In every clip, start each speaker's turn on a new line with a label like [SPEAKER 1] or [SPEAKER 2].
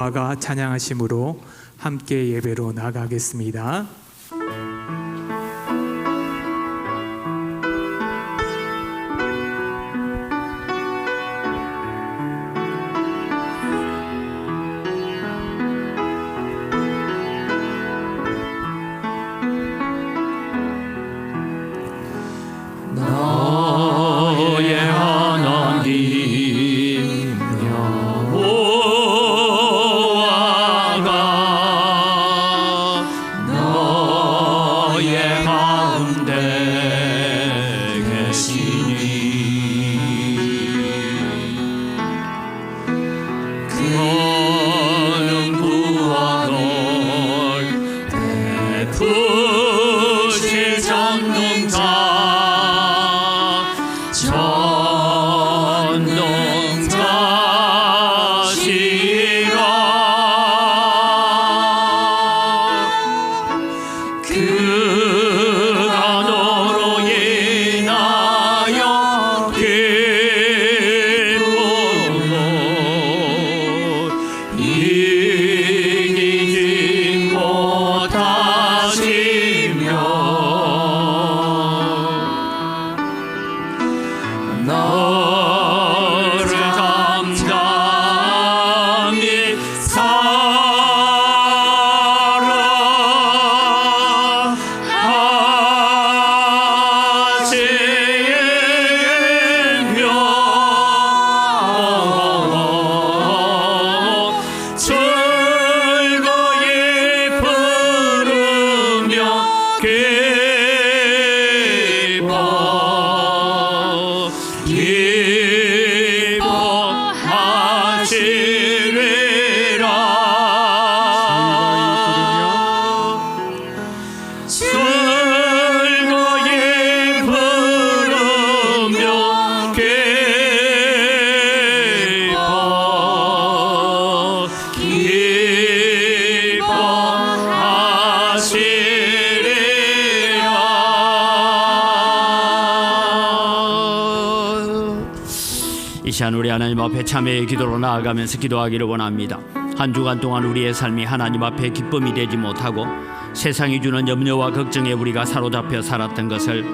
[SPEAKER 1] 아가 찬양하심으로 함께 예배로 나가겠습니다.
[SPEAKER 2] 나의 하나님 여호와가 너의 가운데 계시니 그는 구원을 베푸실 전능자시라. 그가 너로 인하여 기쁨으로 이기지 못하시며 너를 잠잠히 사랑하시며 즐거이 부르며 즐거이 부르며 이 시간 우리 하나님 앞에 참회의 기도로 나아가면서 기도하기를 원합니다. 한 주간 동안 우리의 삶이 하나님 앞에 기쁨이 되지 못하고 세상이 주는 염려와 걱정에 우리가 사로잡혀 살았던 것을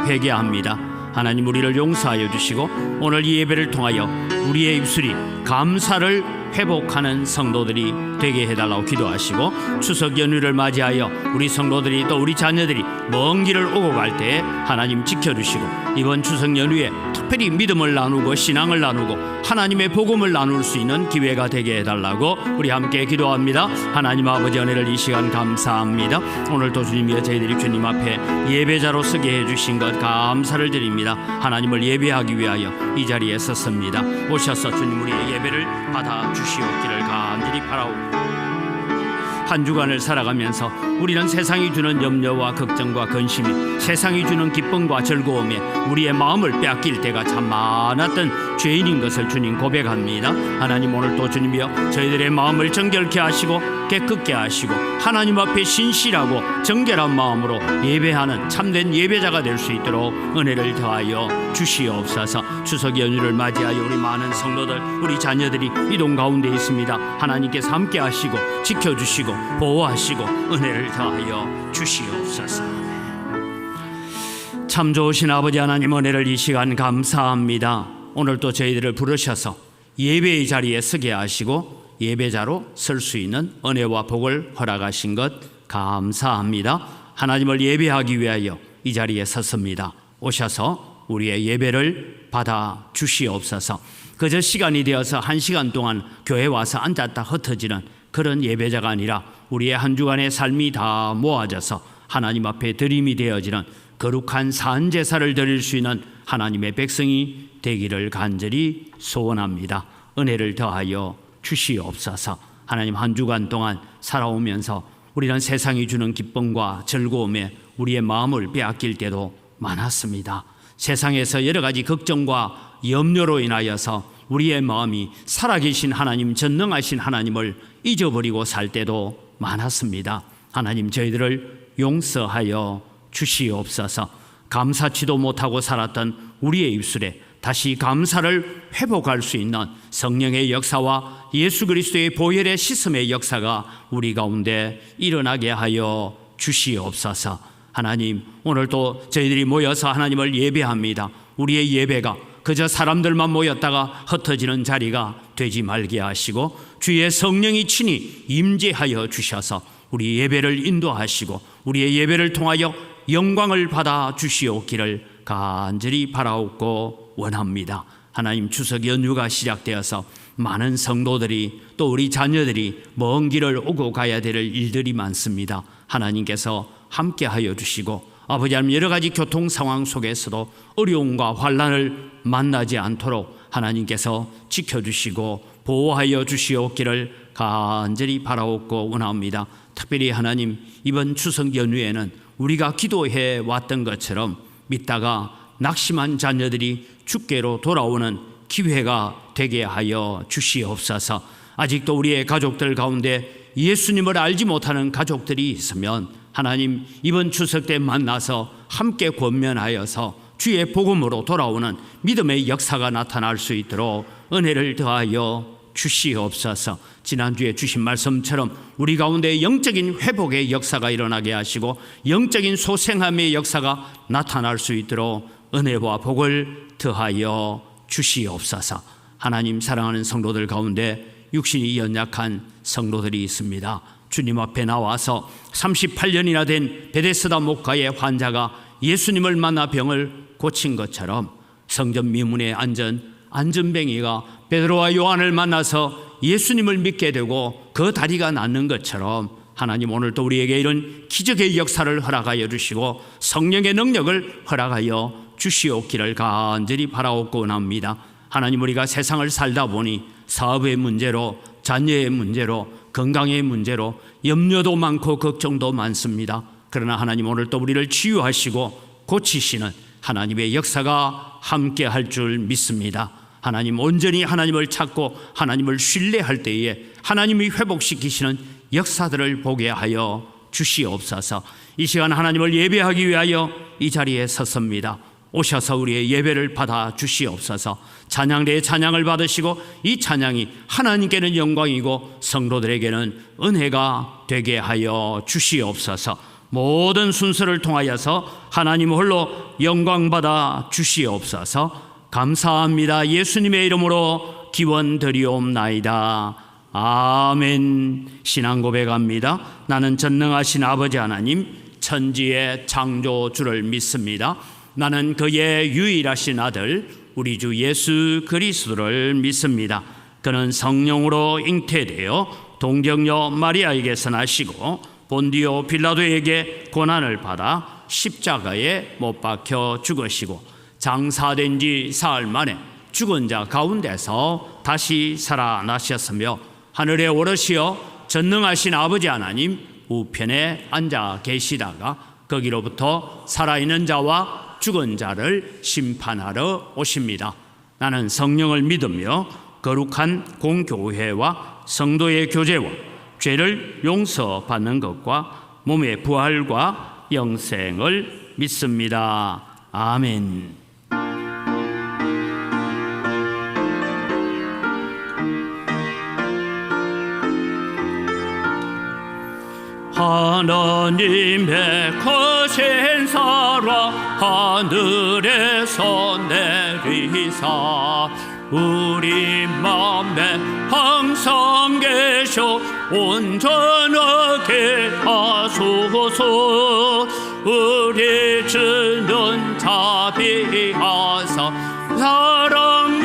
[SPEAKER 2] 회개합니다. 하나님 우리를 용서하여 주시고 오늘 이 예배를 통하여 우리의 입술이 감사를 회복하는 성도들이 되게 해달라고 기도하시고 추석 연휴를 맞이하여 우리 성도들이 또 우리 자녀들이 먼 길을 오고 갈 때에 하나님 지켜주시고 이번 추석 연휴에 특별히 믿음을 나누고 신앙을 나누고 하나님의 복음을 나눌 수 있는 기회가 되게 해달라고 우리 함께 기도합니다. 하나님 아버지 은혜를 이 시간 감사합니다. 오늘도 주님이여 저희들이 주님 앞에 예배자로 서게 해주신 것 감사를 드립니다. 하나님을 예배하기 위하여 이 자리에 섰습니다. 오셔서 주님 우리의 예배를 받아 주시옵기를 간절히 바라옵니다. 한 주간을 살아가면서 우리는 세상이 주는 염려와 걱정과 근심이 세상이 주는 기쁨과 즐거움에 우리의 마음을 빼앗길 때가 참 많았던 죄인인 것을 주님 고백합니다. 하나님 오늘 또 주님이여 저희들의 마음을 정결케 하시고 깨끗게 하시고 하나님 앞에 신실하고 정결한 마음으로 예배하는 참된 예배자가 될 수 있도록 은혜를 더하여 주시옵소서. 추석 연휴를 맞이하여 우리 많은 성도들 우리 자녀들이 이동 가운데 있습니다. 하나님께서 함께 하시고 지켜주시고 보호하시고 은혜를 더하여 주시옵소서. 참 좋으신 아버지 하나님 은혜를 이 시간 감사합니다. 오늘 또 저희들을 부르셔서 예배의 자리에 서게 하시고 예배자로 설 수 있는 은혜와 복을 허락하신 것 감사합니다. 하나님을 예배하기 위하여 이 자리에 섰습니다. 오셔서 우리의 예배를 받아 주시옵소서. 그저 시간이 되어서 한 시간 동안 교회 와서 앉았다 흩어지는 그런 예배자가 아니라 우리의 한 주간의 삶이 다 모아져서 하나님 앞에 드림이 되어지는 거룩한 산제사를 드릴 수 있는 하나님의 백성이 되기를 간절히 소원합니다. 은혜를 더하여 주시옵소서. 하나님 한 주간 동안 살아오면서 우리는 세상이 주는 기쁨과 즐거움에 우리의 마음을 빼앗길 때도 많았습니다. 세상에서 여러 가지 걱정과 염려로 인하여서 우리의 마음이 살아계신 하나님, 전능하신 하나님을 잊어버리고 살 때도 많았습니다. 하나님 저희들을 용서하여 주시옵소서. 감사치도 못하고 살았던 우리의 입술에 다시 감사를 회복할 수 있는 성령의 역사와 예수 그리스도의 보혈의 씻음의 역사가 우리 가운데 일어나게 하여 주시옵소서. 하나님, 오늘도 저희들이 모여서 하나님을 예배합니다. 우리의 예배가 그저 사람들만 모였다가 흩어지는 자리가 되지 말게 하시고 주의 성령이 친히 임재하여 주셔서 우리 예배를 인도하시고 우리의 예배를 통하여 영광을 받아 주시옵기를 간절히 바라옵고 원합니다. 하나님, 추석 연휴가 시작되어서 많은 성도들이 또 우리 자녀들이 먼 길을 오고 가야 될 일들이 많습니다. 하나님께서 함께하여 주시고 아버지 하나님, 여러 가지 교통 상황 속에서도 어려움과 환난을 만나지 않도록 하나님께서 지켜주시고 보호하여 주시옵기를 간절히 바라옵고 원합니다. 특별히 하나님, 이번 추석 연휴에는 우리가 기도해 왔던 것처럼 믿다가 낙심한 자녀들이 주께로 돌아오는 기회가 되게 하여 주시옵소서. 아직도 우리의 가족들 가운데 예수님을 알지 못하는 가족들이 있으면 하나님, 이번 추석 때 만나서 함께 권면하여서 주의 복음으로 돌아오는 믿음의 역사가 나타날 수 있도록 은혜를 더하여 주시옵소서. 지난주에 주신 말씀처럼 우리 가운데 영적인 회복의 역사가 일어나게 하시고 영적인 소생함의 역사가 나타날 수 있도록 은혜와 복을 더하여 주시옵소서. 하나님, 사랑하는 성도들 가운데 육신이 연약한 성도들이 있습니다. 주님 앞에 나와서 38년이나 된 베데스다 목가의 환자가 예수님을 만나 병을 고친 것처럼 성전 미문에 앉은 안전뱅이가 베드로와 요한을 만나서 예수님을 믿게 되고 그 다리가 낫는 것처럼 하나님, 오늘도 우리에게 이런 기적의 역사를 허락하여 주시고 성령의 능력을 허락하여 주시옵기를 간절히 바라옵고 원합니다. 하나님, 우리가 세상을 살다 보니 사업의 문제로, 자녀의 문제로, 건강의 문제로 염려도 많고 걱정도 많습니다. 그러나 하나님, 오늘 또 우리를 치유하시고 고치시는 하나님의 역사가 함께 할 줄 믿습니다. 하나님, 온전히 하나님을 찾고 하나님을 신뢰할 때에 하나님이 회복시키시는 역사들을 보게 하여 주시옵소서. 이 시간 하나님을 예배하기 위하여 이 자리에 섰습니다. 오셔서 우리의 예배를 받아 주시옵소서. 찬양대의 찬양을 받으시고 이 찬양이 하나님께는 영광이고 성도들에게는 은혜가 되게 하여 주시옵소서. 모든 순서를 통하여서 하나님 홀로 영광 받아 주시옵소서. 감사합니다. 예수님의 이름으로 기원드리옵나이다. 아멘. 신앙 고백합니다. 나는 전능하신 아버지 하나님, 천지의 창조주를 믿습니다. 나는 그의 유일하신 아들 우리 주 예수 그리스도를 믿습니다. 그는 성령으로 잉태되어 동정녀 마리아에게서 나시고 본디오 빌라도에게 고난을 받아 십자가에 못 박혀 죽으시고 장사된 지 사흘 만에 죽은 자 가운데서 다시 살아나셨으며 하늘에 오르시어 전능하신 아버지 하나님 우편에 앉아 계시다가 거기로부터 살아있는 자와 죽은 자를 심판하러 오십니다. 나는 성령을 믿으며 거룩한 공교회와 성도의 교제와 죄를 용서받는 것과 몸의 부활과 영생을 믿습니다. 아멘. 하나님의 거신 사랑 하늘에서 내리사 우리 맘에 항상 계셔 온전하게 하소서. 우리 주는 자비하사 사랑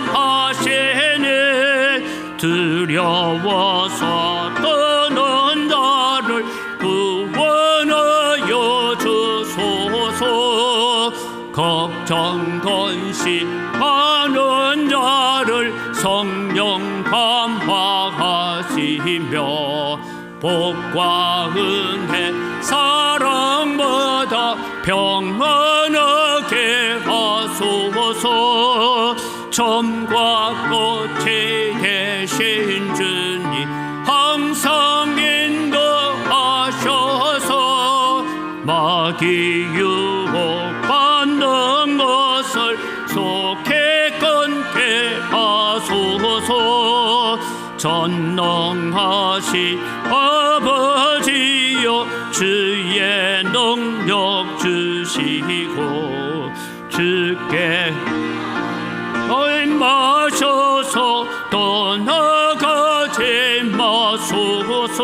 [SPEAKER 2] 무한하시네. 두려워서 떠난 자를 구원하여 주소서. 걱정 근심하는 자를 성령 감화하시며 복과 은혜 사랑보다 평안하게 하소서. 점과 꽃이 되신 주님 항상 인도하셔서 마귀 유혹받는 것을 전능하신 아버지여 주의 능력 주시고 주께 마셔서 떠나가지 마소서.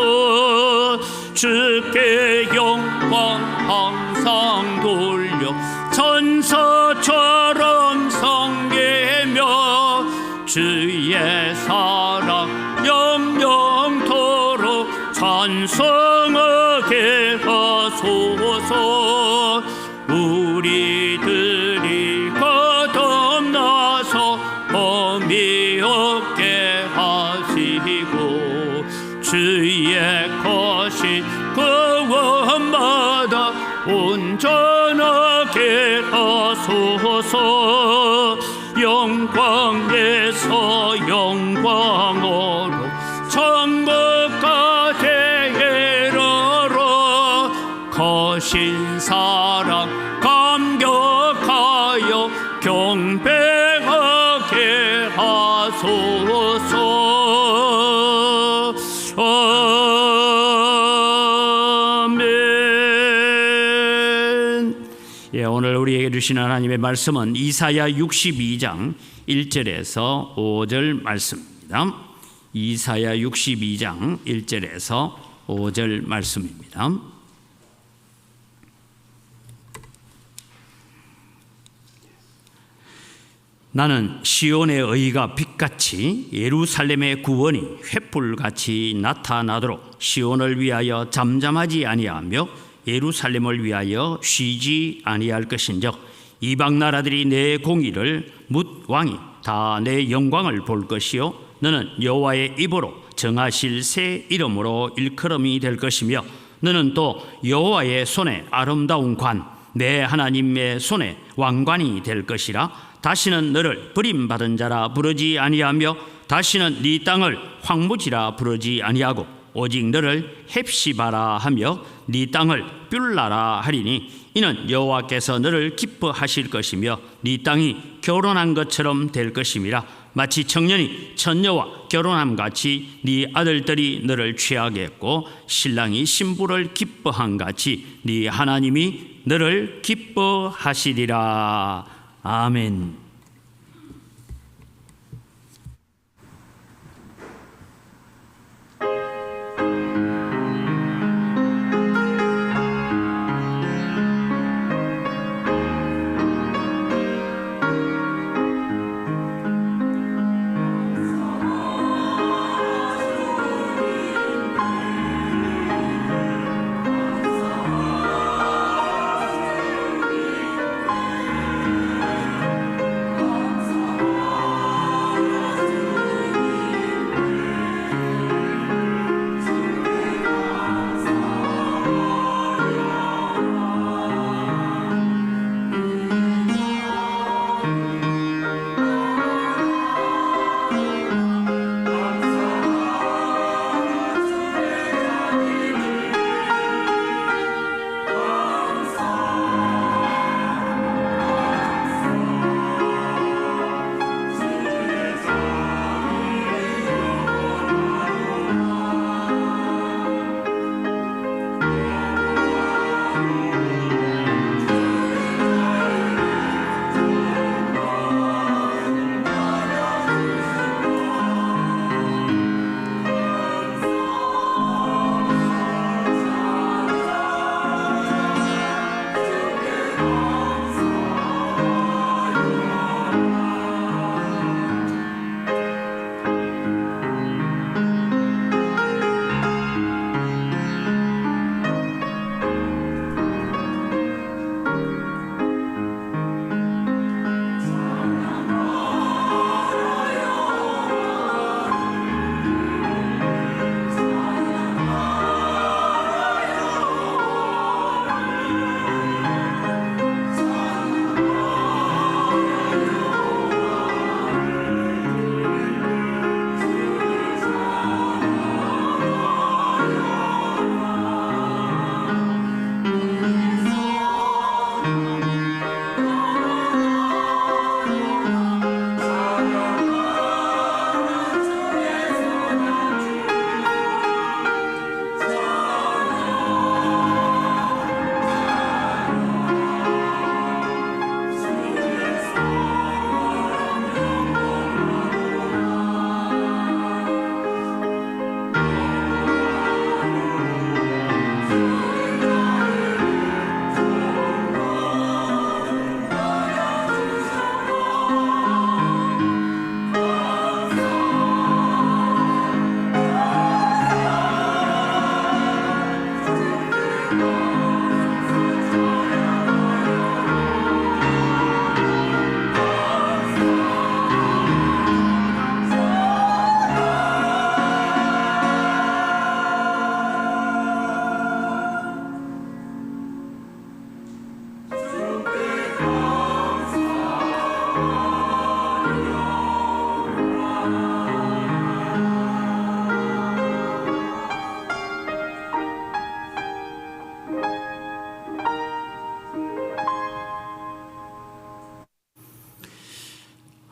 [SPEAKER 2] 주께 영광 항상 돌려 천사처럼 성기며 주의 사랑 영영토록 찬송하게 하소서. 우리들이 거듭나서 범이 없게 하시고 주의 것이 구원마다 온전하게 하소서. 영광에서 영광으로 천국까지 이르러 거신 사랑 감격하여 경배하게 하소서. 아멘. 예, 오늘 우리에게 주신 하나님의 말씀은 이사야 62장 1절에서 5절 말씀입니다. 이사야 62장 1절에서 5절 말씀입니다. 나는 시온의 의가 빛같이 예루살렘의 구원이 횃불같이 나타나도록 시온을 위하여 잠잠하지 아니하며 예루살렘을 위하여 쉬지 아니할 것인즉 이방 나라들이 내 공의를 묻 왕이 다 내 영광을 볼 것이요 너는 여호와의 입으로 정하실 새 이름으로 일컬음이 될 것이며 너는 또 여호와의 손에 아름다운 관 내 하나님의 손에 왕관이 될 것이라. 다시는 너를 버림받은 자라 부르지 아니하며 다시는 네 땅을 황무지라 부르지 아니하고 오직 너를 헵시바라 하며 네 땅을 뷸라라 하리니 이는 여호와께서 너를 기뻐하실 것이며 네 땅이 결혼한 것처럼 될 것임이라. 마치 청년이 처녀와 결혼함 같이 네 아들들이 너를 취하겠고 신랑이 신부를 기뻐한 같이 네 하나님이 너를 기뻐하시리라. 아멘.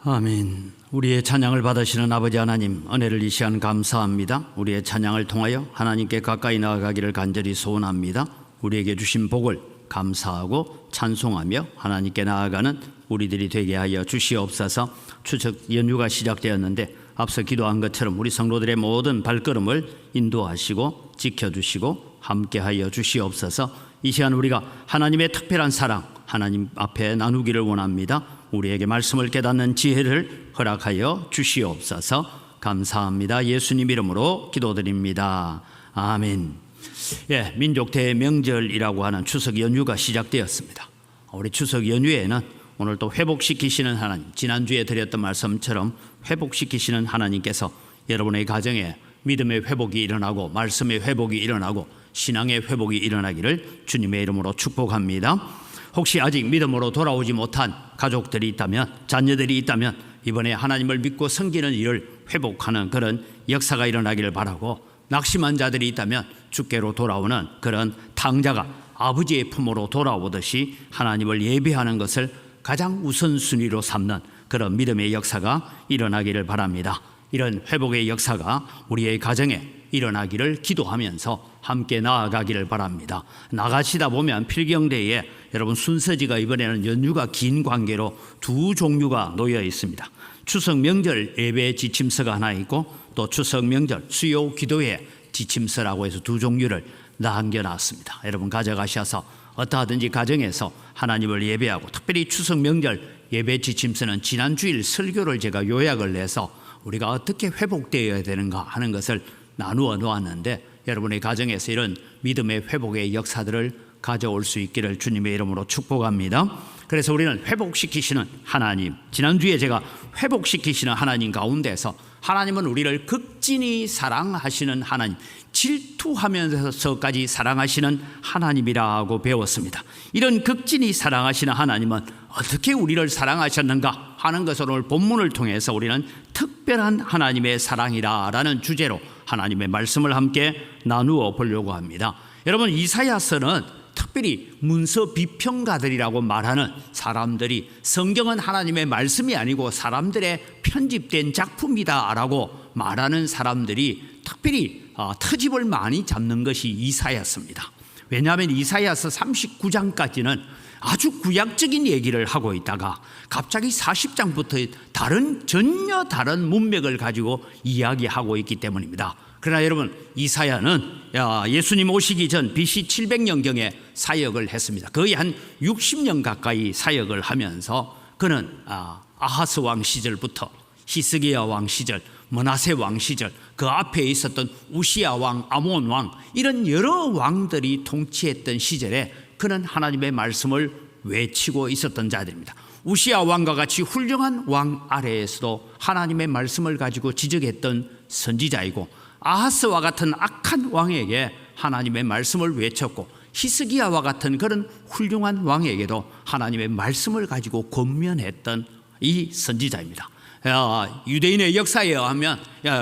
[SPEAKER 2] 아멘. 우리의 찬양을 받으시는 아버지 하나님, 은혜를 이 시간 감사합니다. 우리의 찬양을 통하여 하나님께 가까이 나아가기를 간절히 소원합니다. 우리에게 주신 복을 감사하고 찬송하며 하나님께 나아가는 우리들이 되게 하여 주시옵소서. 추석 연휴가 시작되었는데 앞서 기도한 것처럼 우리 성도들의 모든 발걸음을 인도하시고 지켜주시고 함께하여 주시옵소서. 이 시간 우리가 하나님의 특별한 사랑 하나님 앞에 나누기를 원합니다. 우리에게 말씀을 깨닫는 지혜를 허락하여 주시옵소서. 감사합니다. 예수님 이름으로 기도드립니다. 아멘. 예, 민족 대명절이라고 하는 추석 연휴가 시작되었습니다. 우리 추석 연휴에는 오늘 또 회복시키시는 하나님, 지난주에 드렸던 말씀처럼 회복시키시는 하나님께서 여러분의 가정에 믿음의 회복이 일어나고 말씀의 회복이 일어나고 신앙의 회복이 일어나기를 주님의 이름으로 축복합니다. 혹시 아직 믿음으로 돌아오지 못한 가족들이 있다면, 자녀들이 있다면 이번에 하나님을 믿고 섬기는 일을 회복하는 그런 역사가 일어나기를 바라고, 낙심한 자들이 있다면 주께로 돌아오는 그런 탕자가 아버지의 품으로 돌아오듯이 하나님을 예배하는 것을 가장 우선순위로 삼는 그런 믿음의 역사가 일어나기를 바랍니다. 이런 회복의 역사가 우리의 가정에 일어나기를 기도하면서 함께 나아가기를 바랍니다. 나가시다 보면 필경대에 여러분 순서지가 이번에는 연휴가 긴 관계로 두 종류가 놓여 있습니다. 추석 명절 예배 지침서가 하나 있고 또 추석 명절 수요 기도회 지침서라고 해서 두 종류를 남겨놨습니다. 여러분 가져가셔서 어떠하든지 가정에서 하나님을 예배하고, 특별히 추석 명절 예배 지침서는 지난 주일 설교를 제가 요약을 해서 우리가 어떻게 회복되어야 되는가 하는 것을 나누어 놓았는데, 여러분의 가정에서 이런 믿음의 회복의 역사들을 가져올 수 있기를 주님의 이름으로 축복합니다. 그래서 우리는 회복시키시는 하나님, 지난주에 제가 회복시키시는 하나님 가운데서 하나님은 우리를 극진히 사랑하시는 하나님, 질투하면서까지 사랑하시는 하나님이라고 배웠습니다. 이런 극진히 사랑하시는 하나님은 어떻게 우리를 사랑하셨는가 하는 것을 오늘 본문을 통해서 우리는 특별한 하나님의 사랑이라는 주제로 하나님의 말씀을 함께 나누어 보려고 합니다. 여러분, 이사야서는 특별히 문서 비평가들이라고 말하는 사람들이 성경은 하나님의 말씀이 아니고 사람들의 편집된 작품이다라고 말하는 사람들이 특별히 트집을 많이 잡는 것이 이사야서입니다. 왜냐하면 이사야서 39장까지는 아주 구약적인 얘기를 하고 있다가 갑자기 40장부터 전혀 다른 문맥을 가지고 이야기하고 있기 때문입니다. 그러나 여러분, 이사야는 예수님 오시기 전 BC 700년경에 사역을 했습니다. 거의 한 60년 가까이 사역을 하면서 그는 아하스 왕 시절부터 히스기야 왕 시절, 므낫세 왕 시절, 그 앞에 있었던 우시야 왕, 아몬 왕, 이런 여러 왕들이 통치했던 시절에 그는 하나님의 말씀을 외치고 있었던 자들입니다. 우시야 왕과 같이 훌륭한 왕 아래에서도 하나님의 말씀을 가지고 지적했던 선지자이고, 아하스와 같은 악한 왕에게 하나님의 말씀을 외쳤고, 히스기야와 같은 그런 훌륭한 왕에게도 하나님의 말씀을 가지고 권면했던 이 선지자입니다. 유대인의 역사에 의하면,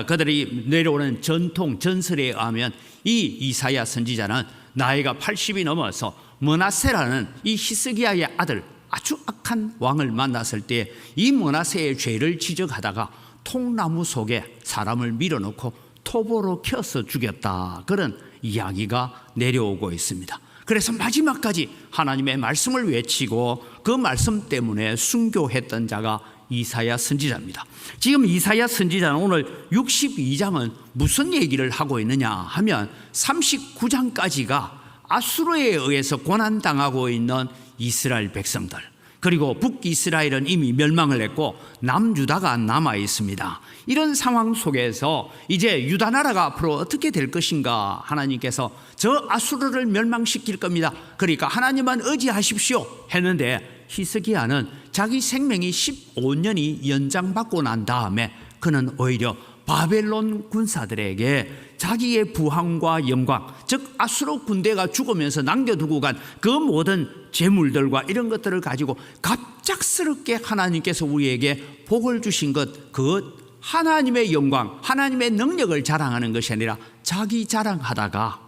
[SPEAKER 2] 그들이 내려오는 전통 전설에 의하면 이 이사야 선지자는 나이가 80이 넘어서 므낫세라는 이 히스기야의 아들, 아주 악한 왕을 만났을 때 이 므낫세의 죄를 지적하다가 통나무 속에 사람을 밀어넣고 톱으로 켜서 죽였다, 그런 이야기가 내려오고 있습니다. 그래서 마지막까지 하나님의 말씀을 외치고 그 말씀 때문에 순교했던 자가 이사야 선지자입니다. 지금 이사야 선지자는 오늘 62장은 무슨 얘기를 하고 있느냐 하면 39장까지가 아수르에 의해서 고난당하고 있는 이스라엘 백성들, 그리고 북이스라엘은 이미 멸망을 했고 남유다가 남아 있습니다. 이런 상황 속에서 이제 유다 나라가 앞으로 어떻게 될 것인가, 하나님께서 저 아수르를 멸망시킬 겁니다. 그러니까 하나님만 의지하십시오 했는데, 히스기야는 자기 생명이 15년이 연장받고 난 다음에 그는 오히려 바벨론 군사들에게 자기의 부함과 영광, 즉 아수르 군대가 죽으면서 남겨두고 간 그 모든 재물들과 이런 것들을 가지고 갑작스럽게 하나님께서 우리에게 복을 주신 것, 그 하나님의 영광, 하나님의 능력을 자랑하는 것이 아니라 자기 자랑하다가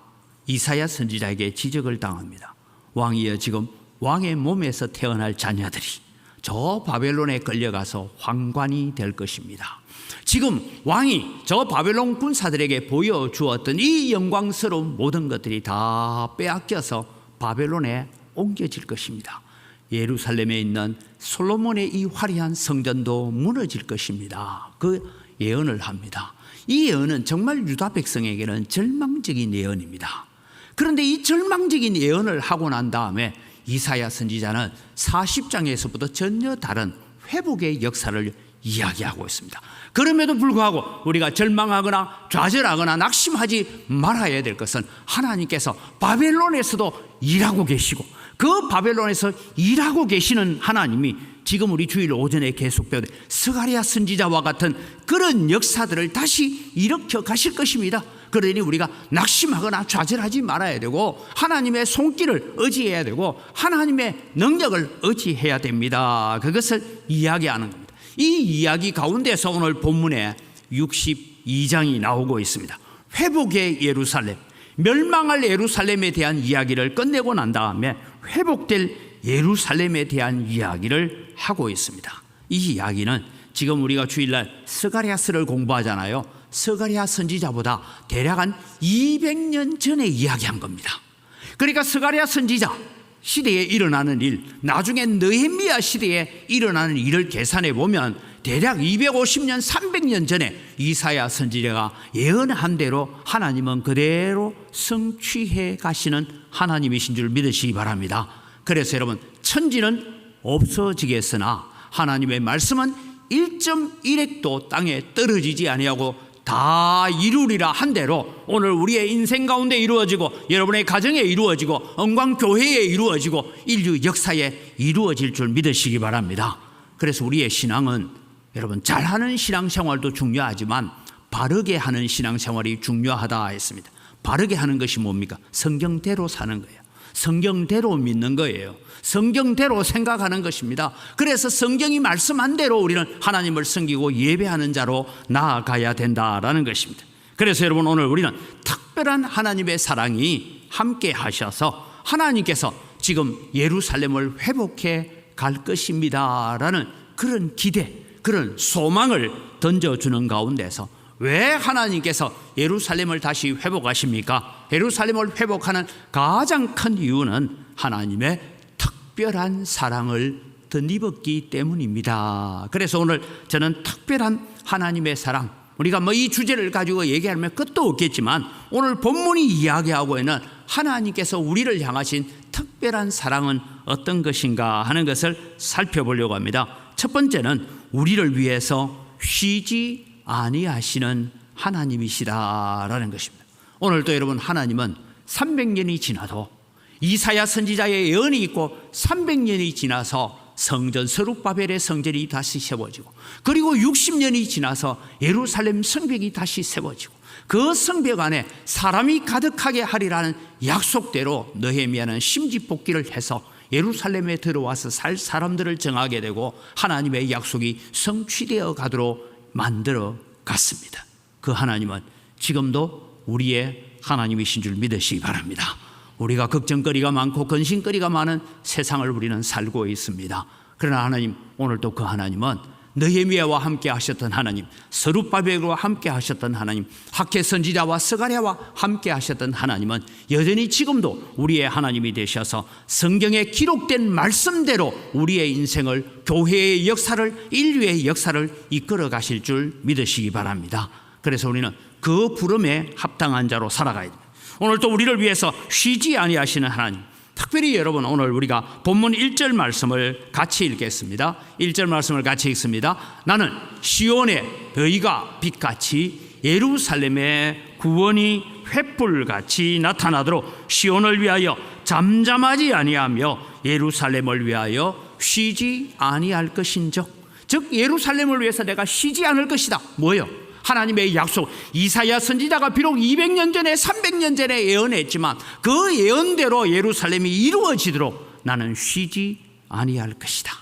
[SPEAKER 2] 이사야 선지자에게 지적을 당합니다. 왕이여, 지금 왕의 몸에서 태어날 자녀들이 저 바벨론에 끌려가서 황관이 될 것입니다. 지금 왕이 저 바벨론 군사들에게 보여주었던 이 영광스러운 모든 것들이 다 빼앗겨서 바벨론에 옮겨질 것입니다. 예루살렘에 있는 솔로몬의 이 화려한 성전도 무너질 것입니다. 그 예언을 합니다. 이 예언은 정말 유다 백성에게는 절망적인 예언입니다. 그런데 이 절망적인 예언을 하고 난 다음에 이사야 선지자는 40장에서부터 전혀 다른 회복의 역사를 이야기하고 있습니다. 그럼에도 불구하고 우리가 절망하거나 좌절하거나 낙심하지 말아야 될 것은 하나님께서 바벨론에서도 일하고 계시고 그 바벨론에서 일하고 계시는 하나님이 지금 우리 주일 오전에 계속 배우는 스가랴 선지자와 같은 그런 역사들을 다시 일으켜 가실 것입니다. 그러니 우리가 낙심하거나 좌절하지 말아야 되고 하나님의 손길을 의지해야 되고 하나님의 능력을 의지해야 됩니다. 그것을 이야기하는 겁니다. 이 이야기 가운데서 오늘 본문에 62장이 나오고 있습니다. 회복의 예루살렘, 멸망할 예루살렘에 대한 이야기를 끝내고 난 다음에 회복될 예루살렘에 대한 이야기를 하고 있습니다. 이 이야기는 지금 우리가 주일날 스가랴서를 공부하잖아요. 스가랴 선지자보다 대략 한 200년 전에 이야기한 겁니다. 그러니까 스가랴 선지자 시대에 일어나는 일, 나중에 느헤미야 시대에 일어나는 일을 계산해 보면 대략 250년, 300년 전에 이사야 선지자가 예언한 대로 하나님은 그대로 성취해 가시는 하나님이신 줄 믿으시기 바랍니다. 그래서 여러분, 천지는 없어지겠으나 하나님의 말씀은 1.1핵도 땅에 떨어지지 아니하고 다 이루리라 한 대로 오늘 우리의 인생 가운데 이루어지고 여러분의 가정에 이루어지고 언광교회에 이루어지고 인류 역사에 이루어질 줄 믿으시기 바랍니다. 그래서 우리의 신앙은 여러분 잘하는 신앙생활도 중요하지만 바르게 하는 신앙생활이 중요하다 했습니다. 바르게 하는 것이 뭡니까? 성경대로 사는 거예요. 성경대로 믿는 거예요. 성경대로 생각하는 것입니다. 그래서 성경이 말씀한 대로 우리는 하나님을 섬기고 예배하는 자로 나아가야 된다라는 것입니다. 그래서 여러분 오늘 우리는 특별한 하나님의 사랑이 함께 하셔서 하나님께서 지금 예루살렘을 회복해 갈 것입니다라는 그런 기대, 그런 소망을 던져주는 가운데서 왜 하나님께서 예루살렘을 다시 회복하십니까? 예루살렘을 회복하는 가장 큰 이유는 하나님의 특별한 사랑을 덧입었기 때문입니다. 그래서 오늘 저는 특별한 하나님의 사랑, 우리가 뭐 이 주제를 가지고 얘기하면 끝도 없겠지만 오늘 본문이 이야기하고 있는 하나님께서 우리를 향하신 특별한 사랑은 어떤 것인가 하는 것을 살펴보려고 합니다. 첫 번째는 우리를 위해서 쉬지 아니하시는 하나님이시다라는 것입니다. 오늘도 여러분 하나님은 300년이 지나도 이사야 선지자의 예언이 있고 300년이 지나서 성전 스룹바벨의 성전이 다시 세워지고 그리고 60년이 지나서 예루살렘 성벽이 다시 세워지고 그 성벽 안에 사람이 가득하게 하리라는 약속대로 느헤미야는 심지뽑기를 해서 예루살렘에 들어와서 살 사람들을 정하게 되고 하나님의 약속이 성취되어 가도록 만들어 갔습니다. 그 하나님은 지금도 우리의 하나님이신 줄 믿으시기 바랍니다. 우리가 걱정거리가 많고 근심거리가 많은 세상을 우리는 살고 있습니다. 그러나 하나님, 오늘도 그 하나님은 느헤미야와 함께 하셨던 하나님, 스룹바벨과 함께 하셨던 하나님, 학개 선지자와 스가랴와 함께 하셨던 하나님은 여전히 지금도 우리의 하나님이 되셔서 성경에 기록된 말씀대로 우리의 인생을, 교회의 역사를, 인류의 역사를 이끌어 가실 줄 믿으시기 바랍니다. 그래서 우리는 그 부름에 합당한 자로 살아가야 됩니다. 오늘 또 우리를 위해서 쉬지 아니하시는 하나님, 특별히 여러분 오늘 우리가 본문 1절 말씀을 같이 읽겠습니다. 1절 말씀을 같이 읽습니다. 나는 시온의 너희가 빛같이 예루살렘의 구원이 횃불같이 나타나도록 시온을 위하여 잠잠하지 아니하며 예루살렘을 위하여 쉬지 아니할 것인즉, 즉 예루살렘을 위해서 내가 쉬지 않을 것이다. 뭐예요? 하나님의 약속, 이사야 선지자가 비록 200년 전에 300년 전에 예언했지만 그 예언대로 예루살렘이 이루어지도록 나는 쉬지 아니할 것이다.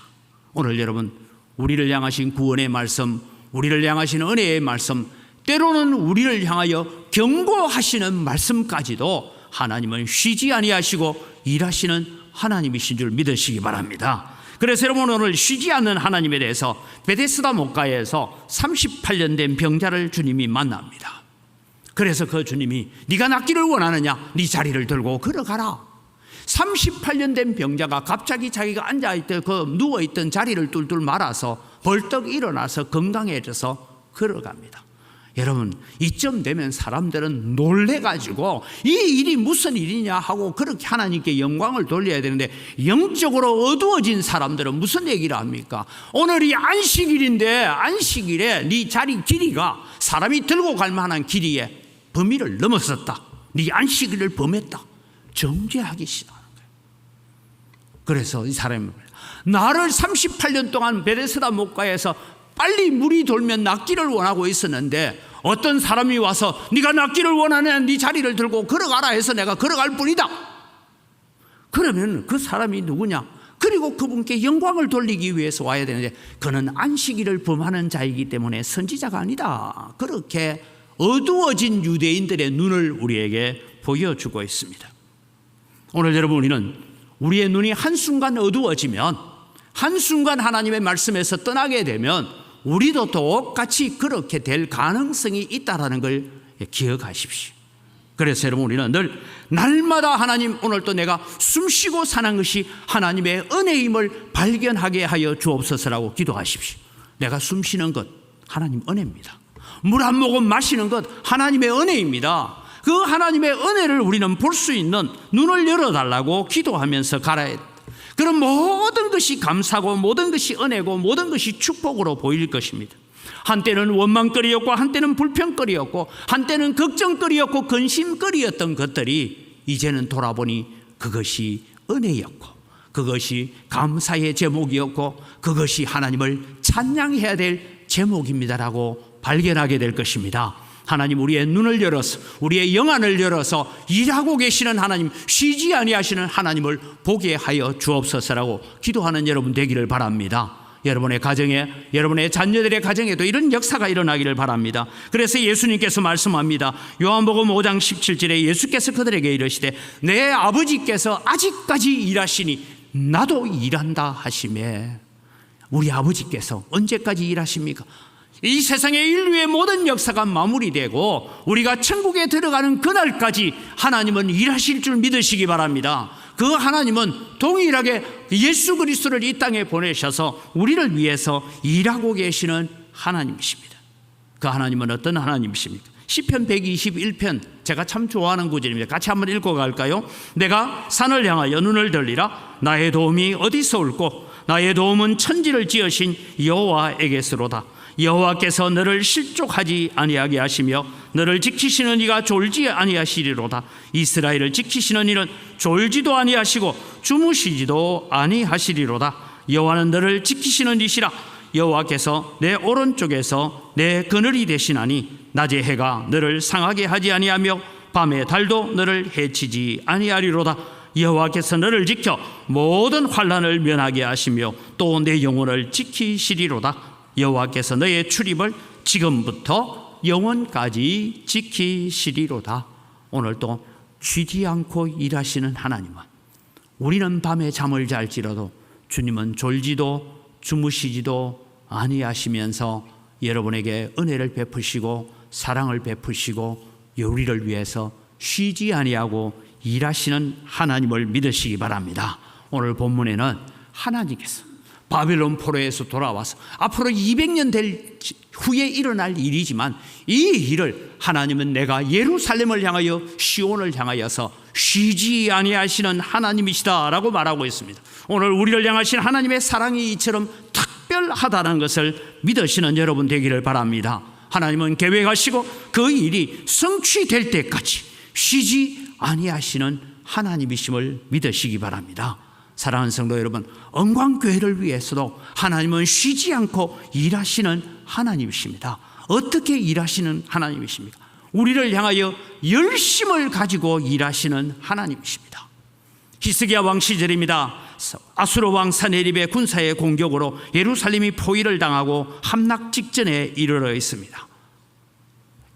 [SPEAKER 2] 오늘 여러분 우리를 향하신 구원의 말씀, 우리를 향하신 은혜의 말씀, 때로는 우리를 향하여 경고하시는 말씀까지도 하나님은 쉬지 아니하시고 일하시는 하나님이신 줄 믿으시기 바랍니다. 그래서 여러분 오늘 쉬지 않는 하나님에 대해서 베데스다 목가에서 38년 된 병자를 주님이 만납니다. 그래서 그 주님이 네가 낫기를 원하느냐? 네 자리를 들고 걸어가라. 38년 된 병자가 갑자기 자기가 앉아있던 그 누워있던 자리를 뚫뚫 말아서 벌떡 일어나서 건강해져서 걸어갑니다. 여러분 이쯤 되면 사람들은 놀래가지고 이 일이 무슨 일이냐 하고 그렇게 하나님께 영광을 돌려야 되는데, 영적으로 어두워진 사람들은 무슨 얘기를 합니까? 오늘이 안식일인데 안식일에 네 자리 길이가 사람이 들고 갈 만한 길이에 범위를 넘어섰다. 네 안식일을 범했다. 정죄하기 시작하는 거예요. 그래서 이 사람이 나를 38년 동안 베데스다 목가에서 빨리 물이 돌면 낫기를 원하고 있었는데 어떤 사람이 와서 네가 낫기를 원하는 네 자리를 들고 걸어가라 해서 내가 걸어갈 뿐이다. 그러면 그 사람이 누구냐? 그리고 그분께 영광을 돌리기 위해서 와야 되는데 그는 안식일을 범하는 자이기 때문에 선지자가 아니다. 그렇게 어두워진 유대인들의 눈을 우리에게 보여주고 있습니다. 오늘 여러분 우리는 우리의 눈이 한순간 어두워지면, 한순간 하나님의 말씀에서 떠나게 되면 우리도 똑같이 그렇게 될 가능성이 있다는 걸 기억하십시오. 그래서 여러분 우리는 늘 날마다 하나님, 오늘 또 내가 숨쉬고 사는 것이 하나님의 은혜임을 발견하게 하여 주옵소서라고 기도하십시오. 내가 숨쉬는 것 하나님 은혜입니다. 물 한 모금 마시는 것 하나님의 은혜입니다. 그 하나님의 은혜를 우리는 볼 수 있는 눈을 열어달라고 기도하면서 갈아야 됩니다. 그럼 모든 것이 감사고 모든 것이 은혜고 모든 것이 축복으로 보일 것입니다. 한때는 원망거리였고 한때는 불평거리였고 한때는 걱정거리였고 근심거리였던 것들이 이제는 돌아보니 그것이 은혜였고 그것이 감사의 제목이었고 그것이 하나님을 찬양해야 될 제목입니다라고 발견하게 될 것입니다. 하나님 우리의 눈을 열어서 우리의 영안을 열어서 일하고 계시는 하나님, 쉬지 아니하시는 하나님을 보게 하여 주옵소서라고 기도하는 여러분 되기를 바랍니다. 여러분의 가정에, 여러분의 자녀들의 가정에도 이런 역사가 일어나기를 바랍니다. 그래서 예수님께서 말씀합니다. 요한복음 5장 17절에 예수께서 그들에게 이르시되 내 아버지께서 아직까지 일하시니 나도 일한다 하시매. 우리 아버지께서 언제까지 일하십니까? 이 세상의 인류의 모든 역사가 마무리되고 우리가 천국에 들어가는 그날까지 하나님은 일하실 줄 믿으시기 바랍니다. 그 하나님은 동일하게 예수 그리스도를 이 땅에 보내셔서 우리를 위해서 일하고 계시는 하나님이십니다. 그 하나님은 어떤 하나님이십니까? 시편 121편 제가 참 좋아하는 구절입니다. 같이 한번 읽어갈까요? 내가 산을 향하여 눈을 들리라. 나의 도움이 어디서 올꼬? 나의 도움은 천지를 지으신 여호와에게서로다. 여호와께서 너를 실족하지 아니하게 하시며 너를 지키시는 이가 졸지 아니하시리로다. 이스라엘을 지키시는 이는 졸지도 아니하시고 주무시지도 아니하시리로다. 여호와는 너를 지키시는 이시라. 여호와께서 내 오른쪽에서 내 그늘이 되시나니 낮의 해가 너를 상하게 하지 아니하며 밤의 달도 너를 해치지 아니하리로다. 여호와께서 너를 지켜 모든 환난을 면하게 하시며 또 내 영혼을 지키시리로다. 여호와께서 너의 출입을 지금부터 영원까지 지키시리로다. 오늘도 쉬지 않고 일하시는 하나님은 우리는 밤에 잠을 잘지라도 주님은 졸지도 주무시지도 아니하시면서 여러분에게 은혜를 베푸시고 사랑을 베푸시고 우리를 위해서 쉬지 아니하고 일하시는 하나님을 믿으시기 바랍니다. 오늘 본문에는 하나님께서 바벨론 포로에서 돌아와서 앞으로 200년 될 후에 일어날 일이지만 이 일을 하나님은 내가 예루살렘을 향하여 시온을 향하여서 쉬지 아니하시는 하나님이시다라고 말하고 있습니다. 오늘 우리를 향하신 하나님의 사랑이 이처럼 특별하다는 것을 믿으시는 여러분 되기를 바랍니다. 하나님은 계획하시고 그 일이 성취될 때까지 쉬지 아니하시는 하나님이심을 믿으시기 바랍니다. 사랑하는 성도 여러분, 언광교회를 위해서도 하나님은 쉬지 않고 일하시는 하나님이십니다. 어떻게 일하시는 하나님이십니까? 우리를 향하여 열심을 가지고 일하시는 하나님이십니다. 히스기야 왕 시절입니다. 아수르 왕 사네립의 군사의 공격으로 예루살렘이 포위를 당하고 함락 직전에 이르러 있습니다.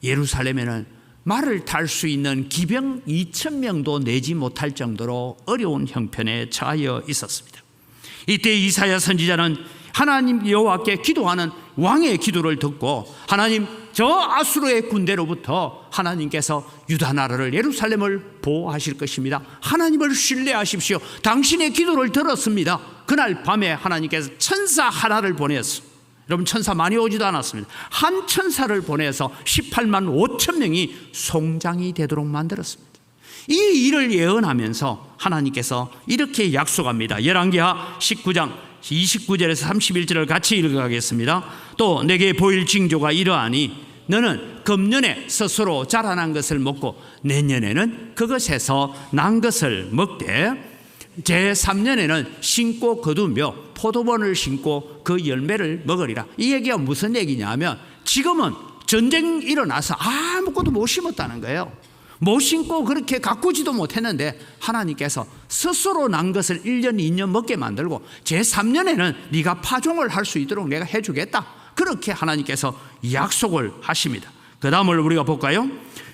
[SPEAKER 2] 예루살렘에는 말을 탈 수 있는 기병 2,000명도 내지 못할 정도로 어려운 형편에 처하여 있었습니다. 이때 이사야 선지자는 하나님 여호와께 기도하는 왕의 기도를 듣고 하나님, 저 아수르의 군대로부터 하나님께서 유다 나라를, 예루살렘을 보호하실 것입니다. 하나님을 신뢰하십시오. 당신의 기도를 들었습니다. 그날 밤에 하나님께서 천사 하나를 보내었습니다. 여러분, 천사 많이 오지도 않았습니다. 한 천사를 보내서 18만 5천 명이 송장이 되도록 만들었습니다. 이 일을 예언하면서 하나님께서 이렇게 약속합니다. 열왕기하 19장 29절에서 31절을 같이 읽어가겠습니다. 또 내게 보일 징조가 이러하니 너는 금년에 스스로 자라난 것을 먹고 내년에는 그것에서 난 것을 먹되 제3년에는 심고 거두며 포도원을 심고 그 열매를 먹으리라. 이 얘기가 무슨 얘기냐 하면 지금은 전쟁이 일어나서 아무것도 못 심었다는 거예요. 못 심고 그렇게 가꾸지도 못했는데 하나님께서 스스로 난 것을 1년 2년 먹게 만들고 제3년에는 네가 파종을 할 수 있도록 내가 해주겠다. 그렇게 하나님께서 약속을 하십니다. 그 다음을 우리가 볼까요?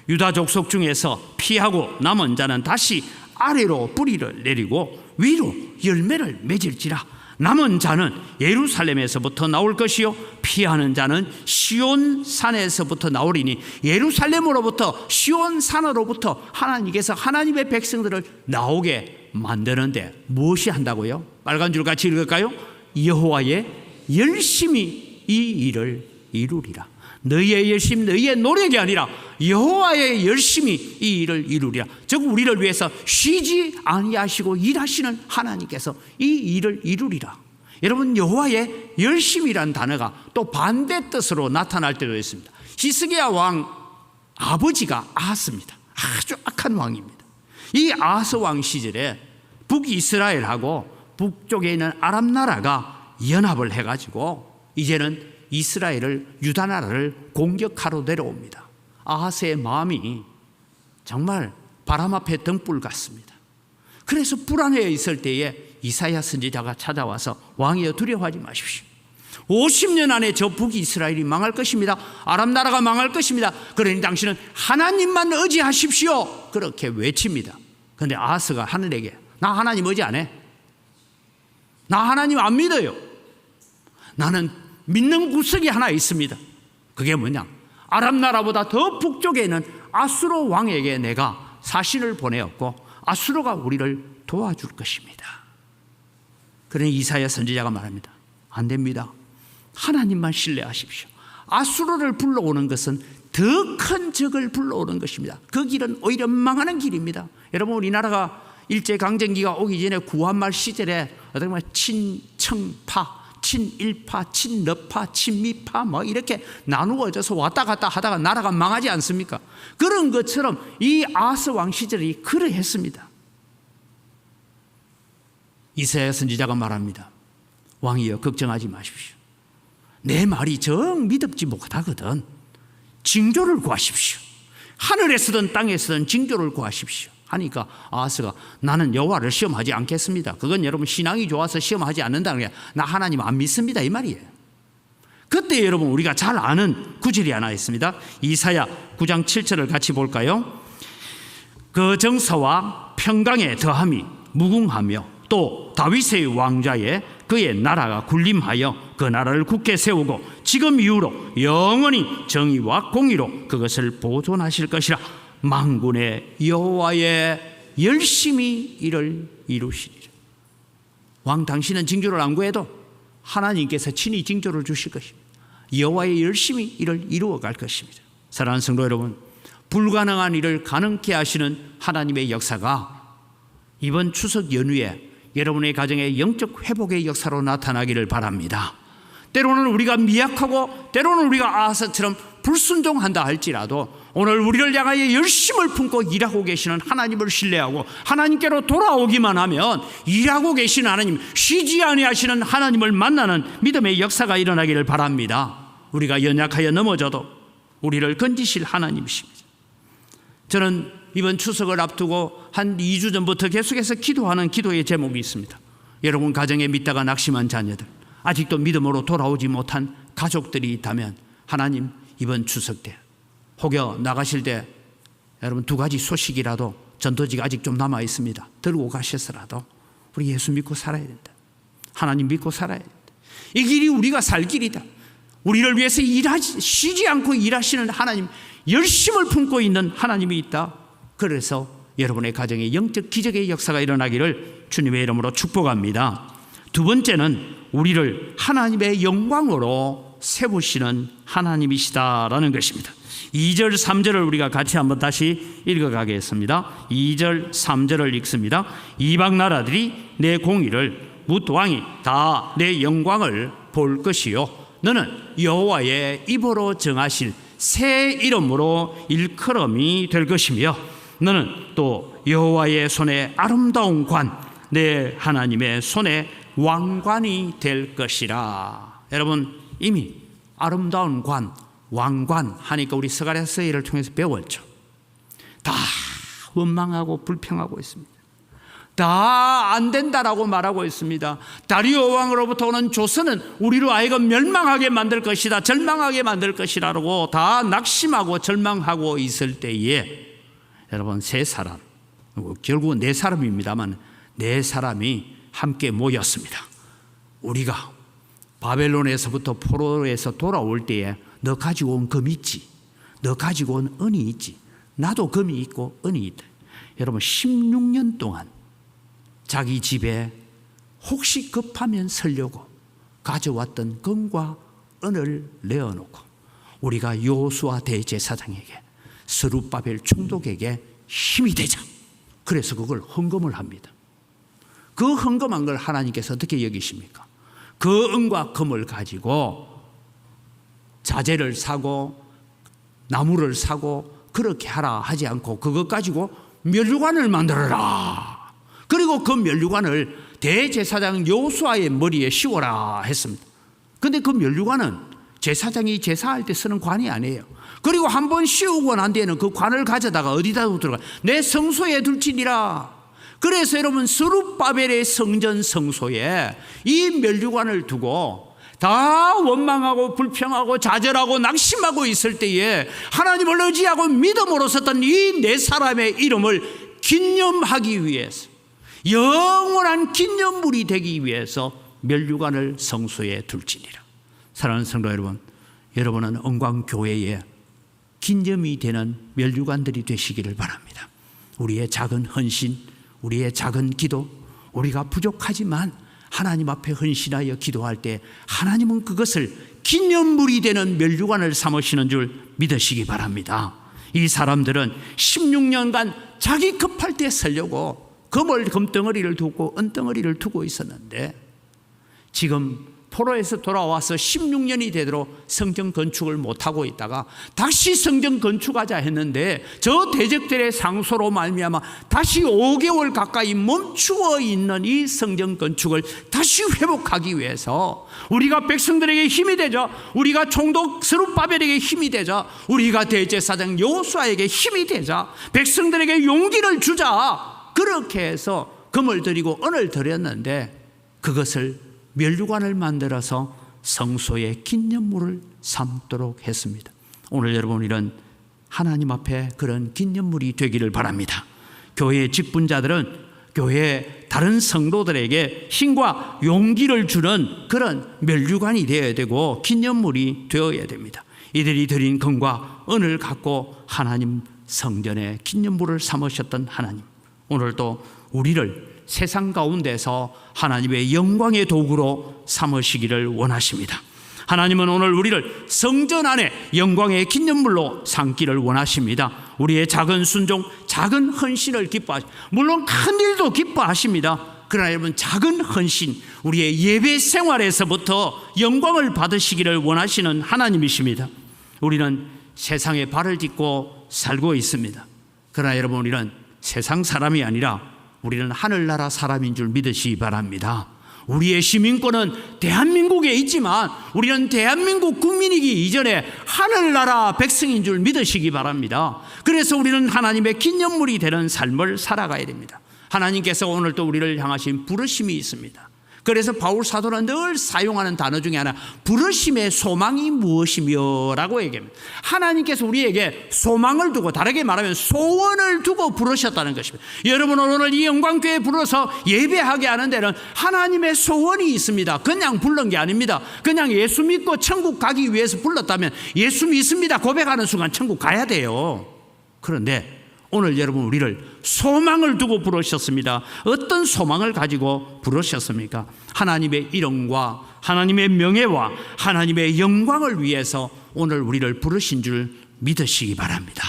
[SPEAKER 2] 유다 족속 중에서 피하고 남은 자는 다시 아래로 뿌리를 내리고 위로 열매를 맺을지라. 남은 자는 예루살렘에서부터 나올 것이요 피하는 자는 시온 산에서부터 나오리니 예루살렘으로부터 시온 산으로부터 하나님께서 하나님의 백성들을 나오게 만드는데 무엇이 한다고요? 빨간 줄 같이 읽을까요? 여호와의 열심히 이 일을 이루리라. 너희의 열심, 너희의 노력이 아니라 여호와의 열심히 이 일을 이루리라. 즉 우리를 위해서 쉬지 아니하시고 일하시는 하나님께서 이 일을 이루리라. 여러분, 여호와의 열심이란 단어가 또 반대 뜻으로 나타날 때도 있습니다. 히스기야 왕 아버지가 아하스입니다. 아주 악한 왕입니다. 이 아하스 왕 시절에 북이스라엘하고 북쪽에 있는 아람 나라가 연합을 해가지고 이제는 이스라엘을, 유다 나라를 공격하러 내려옵니다. 아하스의 마음이 정말 바람 앞에 등불 같습니다. 그래서 불안해 있을 때에 이사야 선지자가 찾아와서 왕이여 두려워하지 마십시오. 50년 안에 저 북이스라엘이 망할 것입니다. 아람 나라가 망할 것입니다. 그러니 당신은 하나님만 의지하십시오. 그렇게 외칩니다. 그런데 아하스가 하늘에게 나 하나님 의지 안 해. 나 하나님 안 믿어요. 나는 믿는 구석이 하나 있습니다. 그게 뭐냐? 아람 나라보다 더 북쪽에 있는 아수르 왕에게 내가 사신을 보내었고 아수르가 우리를 도와줄 것입니다. 그러니 이사야 선지자가 말합니다. 안 됩니다. 하나님만 신뢰하십시오. 아수르를 불러오는 것은 더 큰 적을 불러오는 것입니다. 그 길은 오히려 망하는 길입니다. 여러분, 우리나라가 일제강점기가 오기 전에 구한말 시절에 어떻게 보면 친청파, 친일파, 친너파, 친미파 뭐 이렇게 나누어져서 왔다 갔다 하다가 나라가 망하지 않습니까? 그런 것처럼 이 아하스 왕 시절이 그러했습니다. 이사야 선지자가 말합니다. 왕이여 걱정하지 마십시오. 내 말이 정 믿음지 못하거든. 징조를 구하십시오. 하늘에서든 땅에서든 징조를 구하십시오. 하니까 아하스가 나는 여호와를 시험하지 않겠습니다. 그건 여러분 신앙이 좋아서 시험하지 않는다는 게 나 하나님 안 믿습니다 이 말이에요. 그때 여러분 우리가 잘 아는 구절이 하나 있습니다. 이사야 9장 7절을 같이 볼까요? 그 정서와 평강에 더함이 무궁하며 또 다윗의 왕좌에 그의 나라가 군림하여 그 나라를 굳게 세우고 지금 이후로 영원히 정의와 공의로 그것을 보존하실 것이라. 만군의 여호와의 열심히 이를 이루시리라. 왕 당신은 징조를 안 구해도 하나님께서 친히 징조를 주실 것입니다. 여호와의 열심히 이를 이루어갈 것입니다. 사랑하는 성도 여러분, 불가능한 일을 가능케 하시는 하나님의 역사가 이번 추석 연휴에 여러분의 가정의 영적 회복의 역사로 나타나기를 바랍니다. 때로는 우리가 미약하고 때로는 우리가 아하스처럼 불순종한다 할지라도 오늘 우리를 향하여 열심을 품고 일하고 계시는 하나님을 신뢰하고 하나님께로 돌아오기만 하면 일하고 계신 하나님, 쉬지 아니하시는 하나님을 만나는 믿음의 역사가 일어나기를 바랍니다. 우리가 연약하여 넘어져도 우리를 건지실 하나님이십니다. 저는 이번 추석을 앞두고 한 2주 전부터 계속해서 기도하는 기도의 제목이 있습니다. 여러분 가정에 믿다가 낙심한 자녀들, 아직도 믿음으로 돌아오지 못한 가족들이 있다면 하나님 이번 추석 때 혹여 나가실 때 여러분 2가지 소식이라도 전도지가 아직 좀 남아 있습니다. 들고 가셔서라도 우리 예수 믿고 살아야 된다. 하나님 믿고 살아야 된다. 이 길이 우리가 살 길이다. 우리를 위해서 쉬지 않고 일하시는 하나님, 열심을 품고 있는 하나님이 있다. 그래서 여러분의 가정에 영적 기적의 역사가 일어나기를 주님의 이름으로 축복합니다. 두 번째는 우리를 하나님의 영광으로 세우시는 하나님이시다라는 것입니다. 2절 3절을 우리가 같이 한번 다시 읽어가겠습니다. 2절 3절을 읽습니다. 이방 나라들이 내 공의를 뭇 왕이 다 내 영광을 볼 것이요 너는 여호와의 입으로 정하실 새 이름으로 일컬음이 될 것이며 너는 또 여호와의 손에 아름다운 관 내 하나님의 손에 왕관이 될 것이라. 여러분 이미 아름다운 관, 왕관 하니까 우리 스가랴서를 통해서 배웠죠. 다 원망하고 불평하고 있습니다. 다 안 된다라고 말하고 있습니다. 다리오 왕으로부터 오는 조선은 우리로 하여금 멸망하게 만들 것이다, 절망하게 만들 것이라고 다 낙심하고 절망하고 있을 때에 여러분 세 사람, 결국은 네 사람입니다만 네 사람이 함께 모였습니다. 우리가 바벨론에서부터 포로에서 돌아올 때에 너 가지고 온 금이 있지, 너 가지고 온 은이 있지, 나도 금이 있고 은이 있다. 여러분 16년 동안 자기 집에 혹시 급하면 쓰려고 가져왔던 금과 은을 내어놓고 우리가 여호수아 대제사장에게 스룹바벨 총독에게 힘이 되자. 그래서 그걸 헌금을 합니다. 그 헌금한 걸 하나님께서 어떻게 여기십니까? 그 은과 금을 가지고 자재를 사고 나무를 사고 그렇게 하라 하지 않고 그것 가지고 면류관을 만들어라. 그리고 그 면류관을 대제사장 여호수아의 머리에 씌워라 했습니다. 그런데 그 면류관은 제사장이 제사할 때 쓰는 관이 아니에요. 그리고 한 번 씌우고 난 뒤에는 그 관을 가져다가 어디다 들어가? 내 성소에 둘지니라. 그래서 여러분 스룹바벨의 성전 성소에 이 면류관을 두고 다 원망하고 불평하고 좌절하고 낙심하고 있을 때에 하나님을 의지하고 믿음으로 섰던 이 네 사람의 이름을 기념하기 위해서, 영원한 기념물이 되기 위해서 면류관을 성소에 둘지니라. 사랑하는 성도 여러분, 여러분은 은광교회에 기념이 되는 면류관들이 되시기를 바랍니다. 우리의 작은 헌신, 우리의 작은 기도, 우리가 부족하지만 하나님 앞에 헌신하여 기도할 때 하나님은 그것을 기념물이 되는 면류관을 삼으시는 줄 믿으시기 바랍니다. 이 사람들은 16년간 자기 급할 때 쓰려고 금덩어리를 두고 은덩어리를 두고 있었는데 지금 포로에서 돌아와서 16년이 되도록 성전 건축을 못하고 있다가 다시 성전 건축하자 했는데 저 대적들의 상소로 말미암아 다시 5개월 가까이 멈추어 있는 이 성전 건축을 다시 회복하기 위해서 우리가 백성들에게 힘이 되자, 우리가 총독 스룹바벨에게 힘이 되자, 우리가 대제사장 여호수아에게 힘이 되자, 백성들에게 용기를 주자, 그렇게 해서 금을 드리고 은을 드렸는데 그것을 면류관을 만들어서 성소의 기념물을 삼도록 했습니다. 오늘 여러분 이런 하나님 앞에 그런 기념물이 되기를 바랍니다. 교회의 직분자들은 교회 다른 성도들에게 힘과 용기를 주는 그런 면류관이 되어야 되고 기념물이 되어야 됩니다. 이들이 드린 금과 은을 갖고 하나님 성전에 기념물을 삼으셨던 하나님, 오늘도 우리를 세상 가운데서 하나님의 영광의 도구로 삼으시기를 원하십니다. 하나님은 오늘 우리를 성전 안에 영광의 기념물로 삼기를 원하십니다. 우리의 작은 순종, 작은 헌신을 기뻐하십니다. 물론 큰 일도 기뻐하십니다. 그러나 여러분 작은 헌신, 우리의 예배 생활에서부터 영광을 받으시기를 원하시는 하나님이십니다. 우리는 세상에 발을 딛고 살고 있습니다. 그러나 여러분 우리는 세상 사람이 아니라 우리는 하늘나라 사람인 줄 믿으시기 바랍니다. 우리의 시민권은 대한민국에 있지만 우리는 대한민국 국민이기 이전에 하늘나라 백성인 줄 믿으시기 바랍니다. 그래서 우리는 하나님의 기념물이 되는 삶을 살아가야 됩니다. 하나님께서 오늘 또 우리를 향하신 부르심이 있습니다. 그래서 바울 사도는 늘 사용하는 단어 중에 하나, 부르심의 소망이 무엇이며 라고 얘기합니다. 하나님께서 우리에게 소망을 두고, 다르게 말하면 소원을 두고 부르셨다는 것입니다. 여러분은 오늘 이 영광교회에 불러서 예배하게 하는 데는 하나님의 소원이 있습니다. 그냥 부른 게 아닙니다. 그냥 예수 믿고 천국 가기 위해서 불렀다면 예수 믿습니다 고백하는 순간 천국 가야 돼요. 그런데 오늘 여러분, 우리를 소망을 두고 부르셨습니다. 어떤 소망을 가지고 부르셨습니까? 하나님의 이름과 하나님의 명예와 하나님의 영광을 위해서 오늘 우리를 부르신 줄 믿으시기 바랍니다.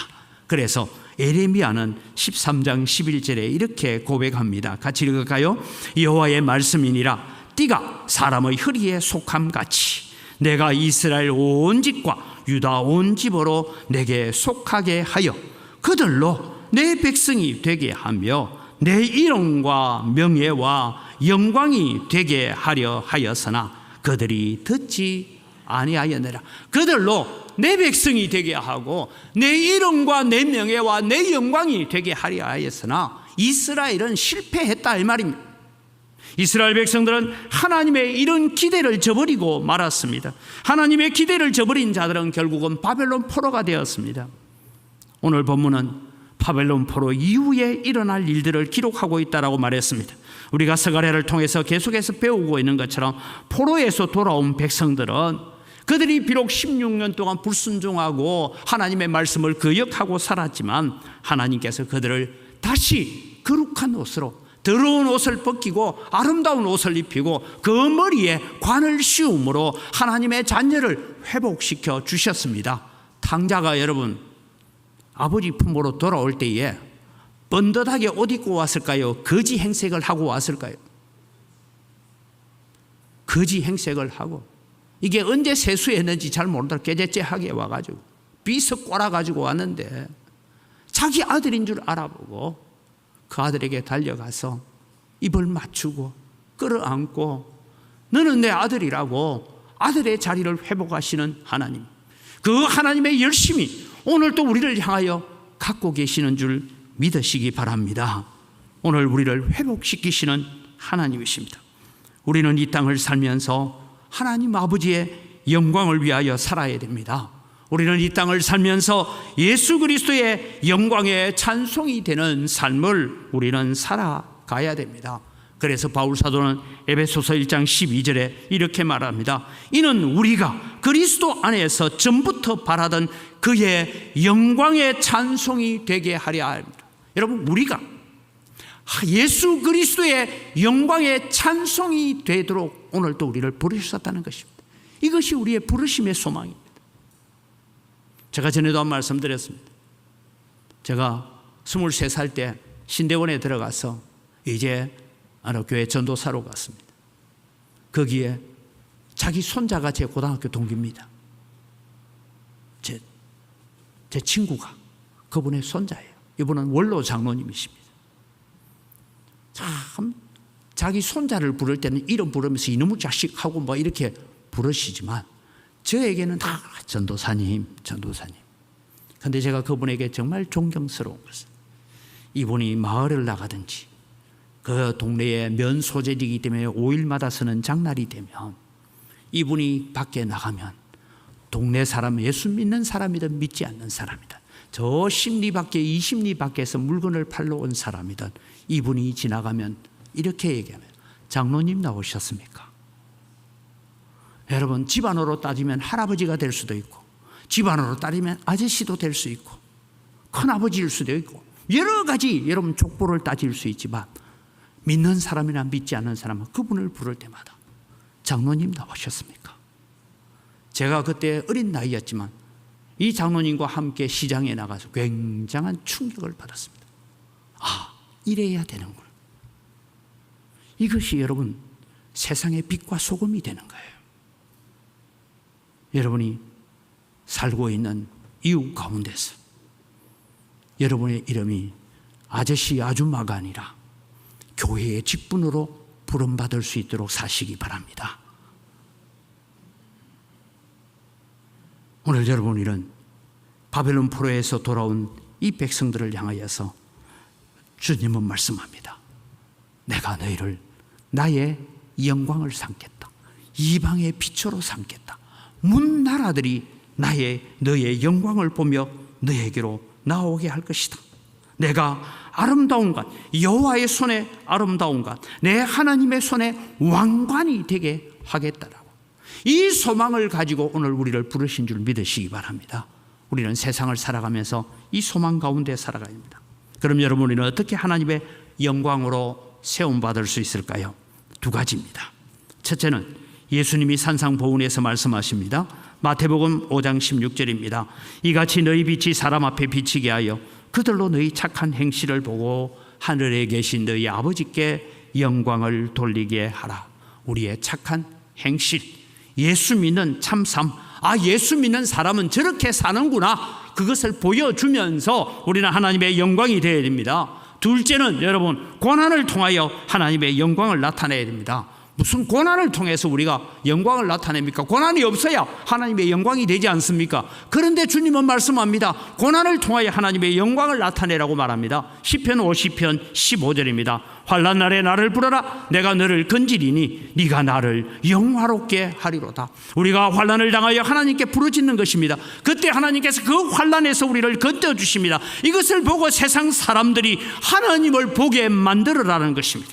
[SPEAKER 2] 그래서 에레미야는 13장 11절에 이렇게 고백합니다. 같이 읽을까요? 여호와의 말씀이니라. 띠가 사람의 허리에 속함같이 내가 이스라엘 온 집과 유다 온 집으로 내게 속하게 하여 그들로 내 백성이 되게 하며 내 이름과 명예와 영광이 되게 하려 하였으나 그들이 듣지 아니하였느라. 그들로 내 백성이 되게 하고 내 이름과 내 명예와 내 영광이 되게 하려 하였으나 이스라엘은 실패했다 이 말입니다. 이스라엘 백성들은 하나님의 이런 기대를 저버리고 말았습니다. 하나님의 기대를 저버린 자들은 결국은 바벨론 포로가 되었습니다. 오늘 본문은 바벨론 포로 이후에 일어날 일들을 기록하고 있다라고 말했습니다. 우리가 스가랴를 통해서 계속해서 배우고 있는 것처럼 포로에서 돌아온 백성들은 그들이 비록 16년 동안 불순종하고 하나님의 말씀을 거역하고 살았지만 하나님께서 그들을 다시 거룩한 옷으로, 더러운 옷을 벗기고 아름다운 옷을 입히고 그 머리에 관을 씌움으로 하나님의 자녀를 회복시켜 주셨습니다. 탕자가 여러분 아버지 품으로 돌아올 때에 번듯하게 옷 입고 왔을까요? 거지 행색을 하고 왔을까요? 거지 행색을 하고, 이게 언제 세수했는지 잘 모르다 깨제째하게 와가지고 비석 꼬라가지고 왔는데 자기 아들인 줄 알아보고 그 아들에게 달려가서 입을 맞추고 끌어안고 너는 내 아들이라고 아들의 자리를 회복하시는 하나님, 그 하나님의 열심이 오늘 또 우리를 향하여 갖고 계시는 줄 믿으시기 바랍니다. 오늘 우리를 회복시키시는 하나님이십니다. 우리는 이 땅을 살면서 하나님 아버지의 영광을 위하여 살아야 됩니다. 우리는 이 땅을 살면서 예수 그리스도의 영광의 찬송이 되는 삶을 우리는 살아가야 됩니다. 그래서 바울 사도는 에베소서 1장 12절에 이렇게 말합니다. 이는 우리가 그리스도 안에서 전부터 바라던 그의 영광의 찬송이 되게 하려 합니다. 여러분, 우리가 예수 그리스도의 영광의 찬송이 되도록 오늘 또 우리를 부르셨다는 것입니다. 이것이 우리의 부르심의 소망입니다. 제가 전에도 한 말씀 드렸습니다. 제가 23살 때 신대원에 들어가서 이제 어느 교회 전도사로 갔습니다. 거기에 자기 손자가 제 고등학교 동기입니다. 제 친구가 그분의 손자예요. 이분은 원로 장로님이십니다. 참 자기 손자를 부를 때는 이름 부르면서 이놈의 자식하고 뭐 이렇게 부르시지만 저에게는 다 전도사님. 그런데 제가 그분에게 정말 존경스러운 것은 이분이 마을을 나가든지 그 동네에 면 소재이기 때문에 5일마다 서는 장날이 되면 이분이 밖에 나가면 동네 사람, 예수 믿는 사람이든 믿지 않는 사람이든 저 10리 밖에 20리 밖에서 물건을 팔러 온 사람이든 이분이 지나가면 이렇게 얘기하면 장로님 나오셨습니까? 여러분, 집안으로 따지면 할아버지가 될 수도 있고 집안으로 따지면 아저씨도 될 수 있고 큰아버지일 수도 있고 여러 가지 여러분 족보를 따질 수 있지만 믿는 사람이나 믿지 않는 사람은 그분을 부를 때마다 장로님 나오셨습니까? 제가 그때 어린 나이였지만 이 장로님과 함께 시장에 나가서 굉장한 충격을 받았습니다. 아, 이래야 되는구나. 이것이 여러분 세상의 빛과 소금이 되는 거예요. 여러분이 살고 있는 이웃 가운데서 여러분의 이름이 아저씨 아줌마가 아니라 교회의 직분으로 부름받을 수 있도록 사시기 바랍니다. 오늘 여러분, 이런 바벨론 포로에서 돌아온 이 백성들을 향하여서 주님은 말씀합니다. 내가 너희를 나의 영광을 삼겠다. 이방의 빛으로 삼겠다. 문 나라들이 너의 영광을 보며 너에게로 나오게 할 것이다. 내가 아름다운 것, 여호와의 손에 아름다운 것, 내 하나님의 손에 왕관이 되게 하겠다라고. 이 소망을 가지고 오늘 우리를 부르신 줄 믿으시기 바랍니다. 우리는 세상을 살아가면서 이 소망 가운데 살아가야 합니다. 그럼 여러분, 우리는 어떻게 하나님의 영광으로 세움받을 수 있을까요? 두 가지입니다. 첫째는 예수님이 산상보훈에서 말씀하십니다. 마태복음 5장 16절입니다. 이같이 너희 빛이 사람 앞에 비치게 하여 그들로 너희 착한 행실을 보고 하늘에 계신 너희 아버지께 영광을 돌리게 하라. 우리의 착한 행실, 예수 믿는 참삶, 예수 믿는 사람은 저렇게 사는구나, 그것을 보여주면서 우리는 하나님의 영광이 되어야 됩니다. 둘째는 여러분, 고난을 통하여 하나님의 영광을 나타내야 됩니다. 무슨 고난을 통해서 우리가 영광을 나타냅니까? 고난이 없어야 하나님의 영광이 되지 않습니까? 그런데 주님은 말씀합니다. 고난을 통하여 하나님의 영광을 나타내라고 말합니다. 시편 50편 15절입니다. 환난 날에 나를 부르라. 내가 너를 건지리니 네가 나를 영화롭게 하리로다. 우리가 환난을 당하여 하나님께 부르짖는 것입니다. 그때 하나님께서 그 환난에서 우리를 건져주십니다. 이것을 보고 세상 사람들이 하나님을 보게 만들어라는 것입니다.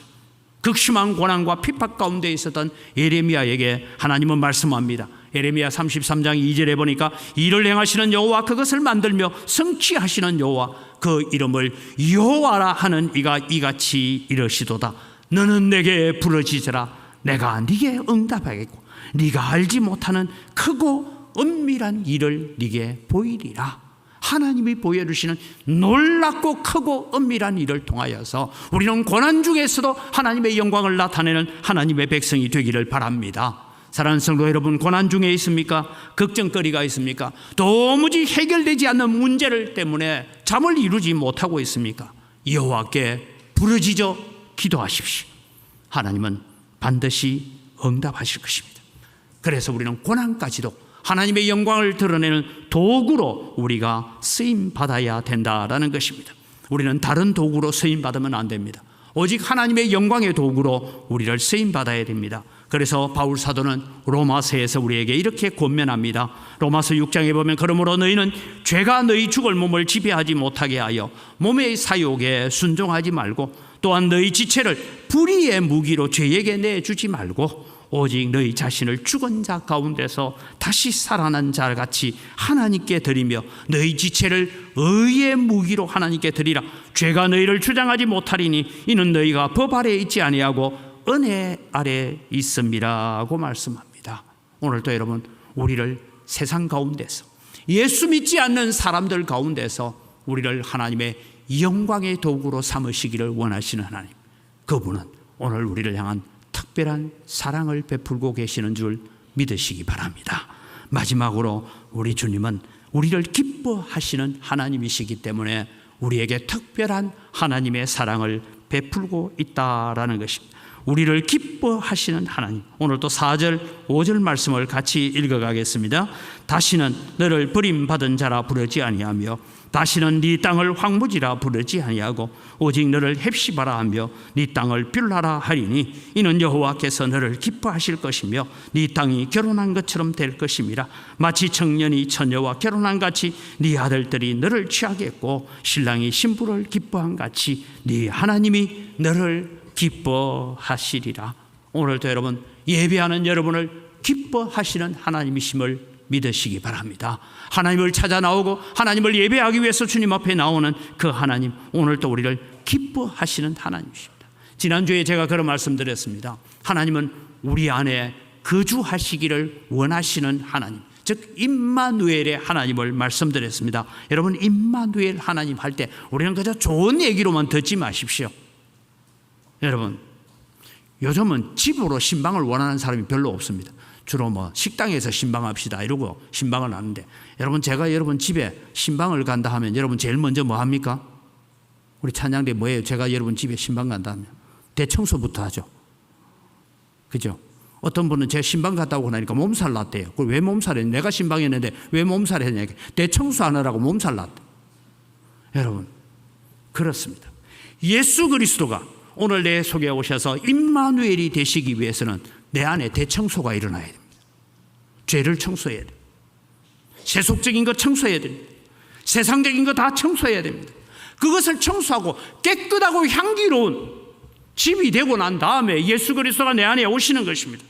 [SPEAKER 2] 극심한 고난과 핍박 가운데 있었던 예레미야에게 하나님은 말씀합니다. 예레미야 33장 2절에 보니까 이를 행하시는 여호와, 그것을 만들며 성취하시는 여호와, 그 이름을 여호와라 하는 이가 이같이 이르시도다. 너는 내게 부르짖으라. 내가 네게 응답하겠고 네가 알지 못하는 크고 은밀한 일을 네게 보이리라. 하나님이 보여주시는 놀랍고 크고 은밀한 일을 통하여서 우리는 고난 중에서도 하나님의 영광을 나타내는 하나님의 백성이 되기를 바랍니다. 사랑하는 성도 여러분, 고난 중에 있습니까? 걱정거리가 있습니까? 도무지 해결되지 않는 문제를 때문에 잠을 이루지 못하고 있습니까? 여호와께 부르짖어 기도하십시오. 하나님은 반드시 응답하실 것입니다. 그래서 우리는 고난까지도 하나님의 영광을 드러내는 도구로 우리가 쓰임받아야 된다라는 것입니다. 우리는 다른 도구로 쓰임받으면 안 됩니다. 오직 하나님의 영광의 도구로 우리를 쓰임받아야 됩니다. 그래서 바울 사도는 로마서에서 우리에게 이렇게 권면합니다. 로마서 6장에 보면 그러므로 너희는 죄가 너희 죽을 몸을 지배하지 못하게 하여 몸의 사욕에 순종하지 말고, 또한 너희 지체를 불의의 무기로 죄에게 내주지 말고 오직 너희 자신을 죽은 자 가운데서 다시 살아난 자같이 하나님께 드리며 너희 지체를 의의 무기로 하나님께 드리라. 죄가 너희를 주장하지 못하리니 이는 너희가 법 아래에 있지 아니하고 은혜 아래에 있음이라고 말씀합니다. 오늘도 여러분, 우리를 세상 가운데서, 예수 믿지 않는 사람들 가운데서 우리를 하나님의 영광의 도구로 삼으시기를 원하시는 하나님, 그분은 오늘 우리를 향한 특별한 사랑을 베풀고 계시는 줄 믿으시기 바랍니다. 마지막으로 우리 주님은 우리를 기뻐하시는 하나님이시기 때문에 우리에게 특별한 하나님의 사랑을 베풀고 있다라는 것입니다. 우리를 기뻐하시는 하나님, 오늘도 4절 5절 말씀을 같이 읽어가겠습니다. 다시는 너를 버림받은 자라 부르지 아니하며 다시는 네 땅을 황무지라 부르지 아니하고 오직 너를 헵시바라 하며 네 땅을 뷸라라 하리니 이는 여호와께서 너를 기뻐하실 것이며 네 땅이 결혼한 것처럼 될 것임이라. 마치 청년이 처녀와 결혼한 같이 네 아들들이 너를 취하겠고 신랑이 신부를 기뻐한 같이 네 하나님이 너를 기뻐하시리라. 오늘도 여러분, 예배하는 여러분을 기뻐하시는 하나님이심을 믿으시기 바랍니다. 하나님을 찾아 나오고 하나님을 예배하기 위해서 주님 앞에 나오는 그 하나님, 오늘도 우리를 기뻐하시는 하나님이십니다. 지난주에 제가 그런 말씀드렸습니다. 하나님은 우리 안에 거주하시기를 원하시는 하나님, 즉 임마누엘의 하나님을 말씀드렸습니다. 여러분, 임마누엘 하나님 할 때 우리는 그저 좋은 얘기로만 듣지 마십시오. 여러분, 요즘은 집으로 신방을 원하는 사람이 별로 없습니다. 주로 식당에서 신방합시다 이러고 신방을 하는데, 여러분, 제가 여러분 집에 신방을 간다 하면 여러분 제일 먼저 뭐 합니까? 우리 찬양대 뭐예요? 제가 여러분 집에 신방 간다 하면 대청소부터 하죠. 그죠? 어떤 분은 제가 신방 갔다 오고 나니까 몸살 났대요. 그걸 왜 몸살 했냐? 내가 신방했는데 왜 몸살 했냐? 대청소하느라고 몸살 났대. 여러분, 그렇습니다. 예수 그리스도가 오늘 내 속에 오셔서 임마누엘이 되시기 위해서는 내 안에 대청소가 일어나야 됩니다. 죄를 청소해야 됩니다. 세속적인 것 청소해야 됩니다. 세상적인 거 다 청소해야 됩니다. 그것을 청소하고 깨끗하고 향기로운 집이 되고 난 다음에 예수 그리스도가 내 안에 오시는 것입니다.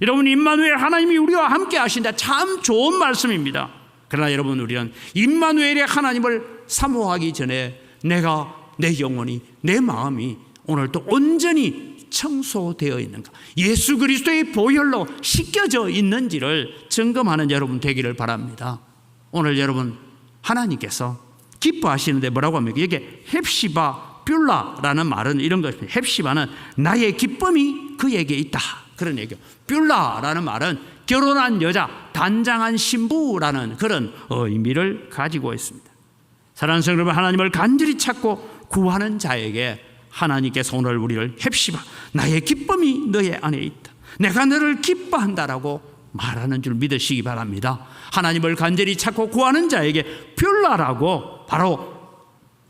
[SPEAKER 2] 여러분, 임마누엘 하나님이 우리와 함께 하신다. 참 좋은 말씀입니다. 그러나 여러분, 우리는 임마누엘의 하나님을 사모하기 전에 내가, 내 영혼이, 내 마음이 오늘 또 온전히 청소되어 있는가, 예수 그리스도의 보혈로 씻겨져 있는지를 점검하는 여러분 되기를 바랍니다. 오늘 여러분, 하나님께서 기뻐하시는데 뭐라고 합니까? 이게 헵시바 뷸라라는 말은 이런 것입니다. 헵시바는 나의 기쁨이 그에게 있다, 그런 얘기요. 뷸라라는 말은 결혼한 여자, 단장한 신부라는 그런 의미를 가지고 있습니다. 사랑하는 성도 여러분, 하나님을 간절히 찾고 구하는 자에게 하나님께서 오늘 우리를 헵시바, 나의 기쁨이 너의 안에 있다, 내가 너를 기뻐한다라고 말하는 줄 믿으시기 바랍니다. 하나님을 간절히 찾고 구하는 자에게 뷸라라고, 바로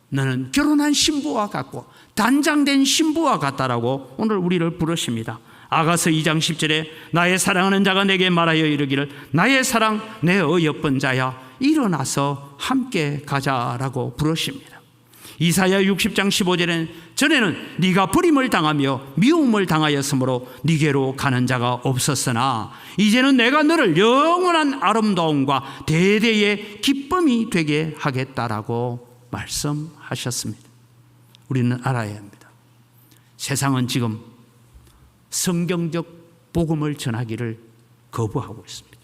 [SPEAKER 2] 너는 결혼한 신부와 같고 단장된 신부와 같다라고 오늘 우리를 부르십니다. 아가서 2장 10절에 나의 사랑하는 자가 내게 말하여 이르기를 나의 사랑 내 어여쁜 자야 일어나서 함께 가자라고 부르십니다. 이사야 60장 15절에는 전에는 네가 버림을 당하며 미움을 당하였으므로 네게로 가는 자가 없었으나 이제는 내가 너를 영원한 아름다움과 대대의 기쁨이 되게 하겠다라고 말씀하셨습니다. 우리는 알아야 합니다. 세상은 지금 성경적 복음을 전하기를 거부하고 있습니다.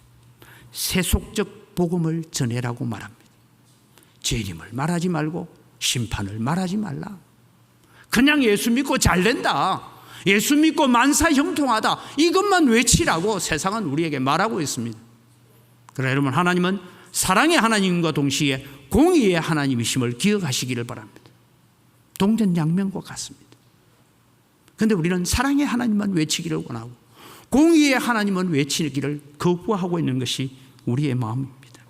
[SPEAKER 2] 세속적 복음을 전해라고 말합니다. 재림을 말하지 말고 심판을 말하지 말라. 그냥 예수 믿고 잘 된다, 예수 믿고 만사 형통하다, 이것만 외치라고 세상은 우리에게 말하고 있습니다. 그러나 여러분, 하나님은 사랑의 하나님과 동시에 공의의 하나님이심을 기억하시기를 바랍니다. 동전양면과 같습니다. 그런데 우리는 사랑의 하나님만 외치기를 원하고 공의의 하나님은 외치기를 거부하고 있는 것이 우리의 마음입니다.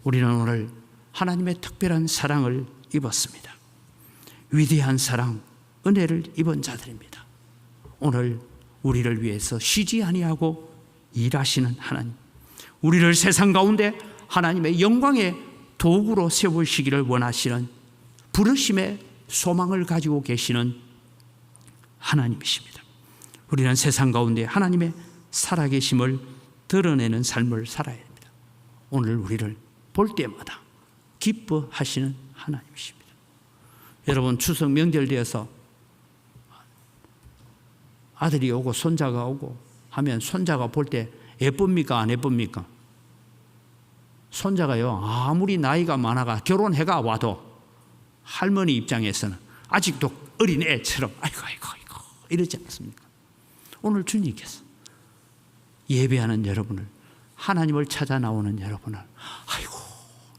[SPEAKER 2] 우리는 오늘 하나님의 특별한 사랑을 입었습니다. 위대한 사랑, 은혜를 입은 자들입니다. 오늘 우리를 위해서 쉬지 아니하고 일하시는 하나님, 우리를 세상 가운데 하나님의 영광의 도구로 세우시기를 원하시는 부르심의 소망을 가지고 계시는 하나님이십니다. 우리는 세상 가운데 하나님의 살아계심을 드러내는 삶을 살아야 됩니다. 오늘 우리를 볼 때마다 기뻐하시는 하나님이십니다. 여러분, 추석 명절 되어서 아들이 오고 손자가 오고 하면 손자가 볼 때 예쁩니까 안 예쁩니까? 손자가요, 아무리 나이가 많아가 결혼해가 와도 할머니 입장에서는 아직도 어린 애처럼 아이고 이러지 않습니까? 오늘 주님께서 예배하는 여러분을, 하나님을 찾아 나오는 여러분을 아이고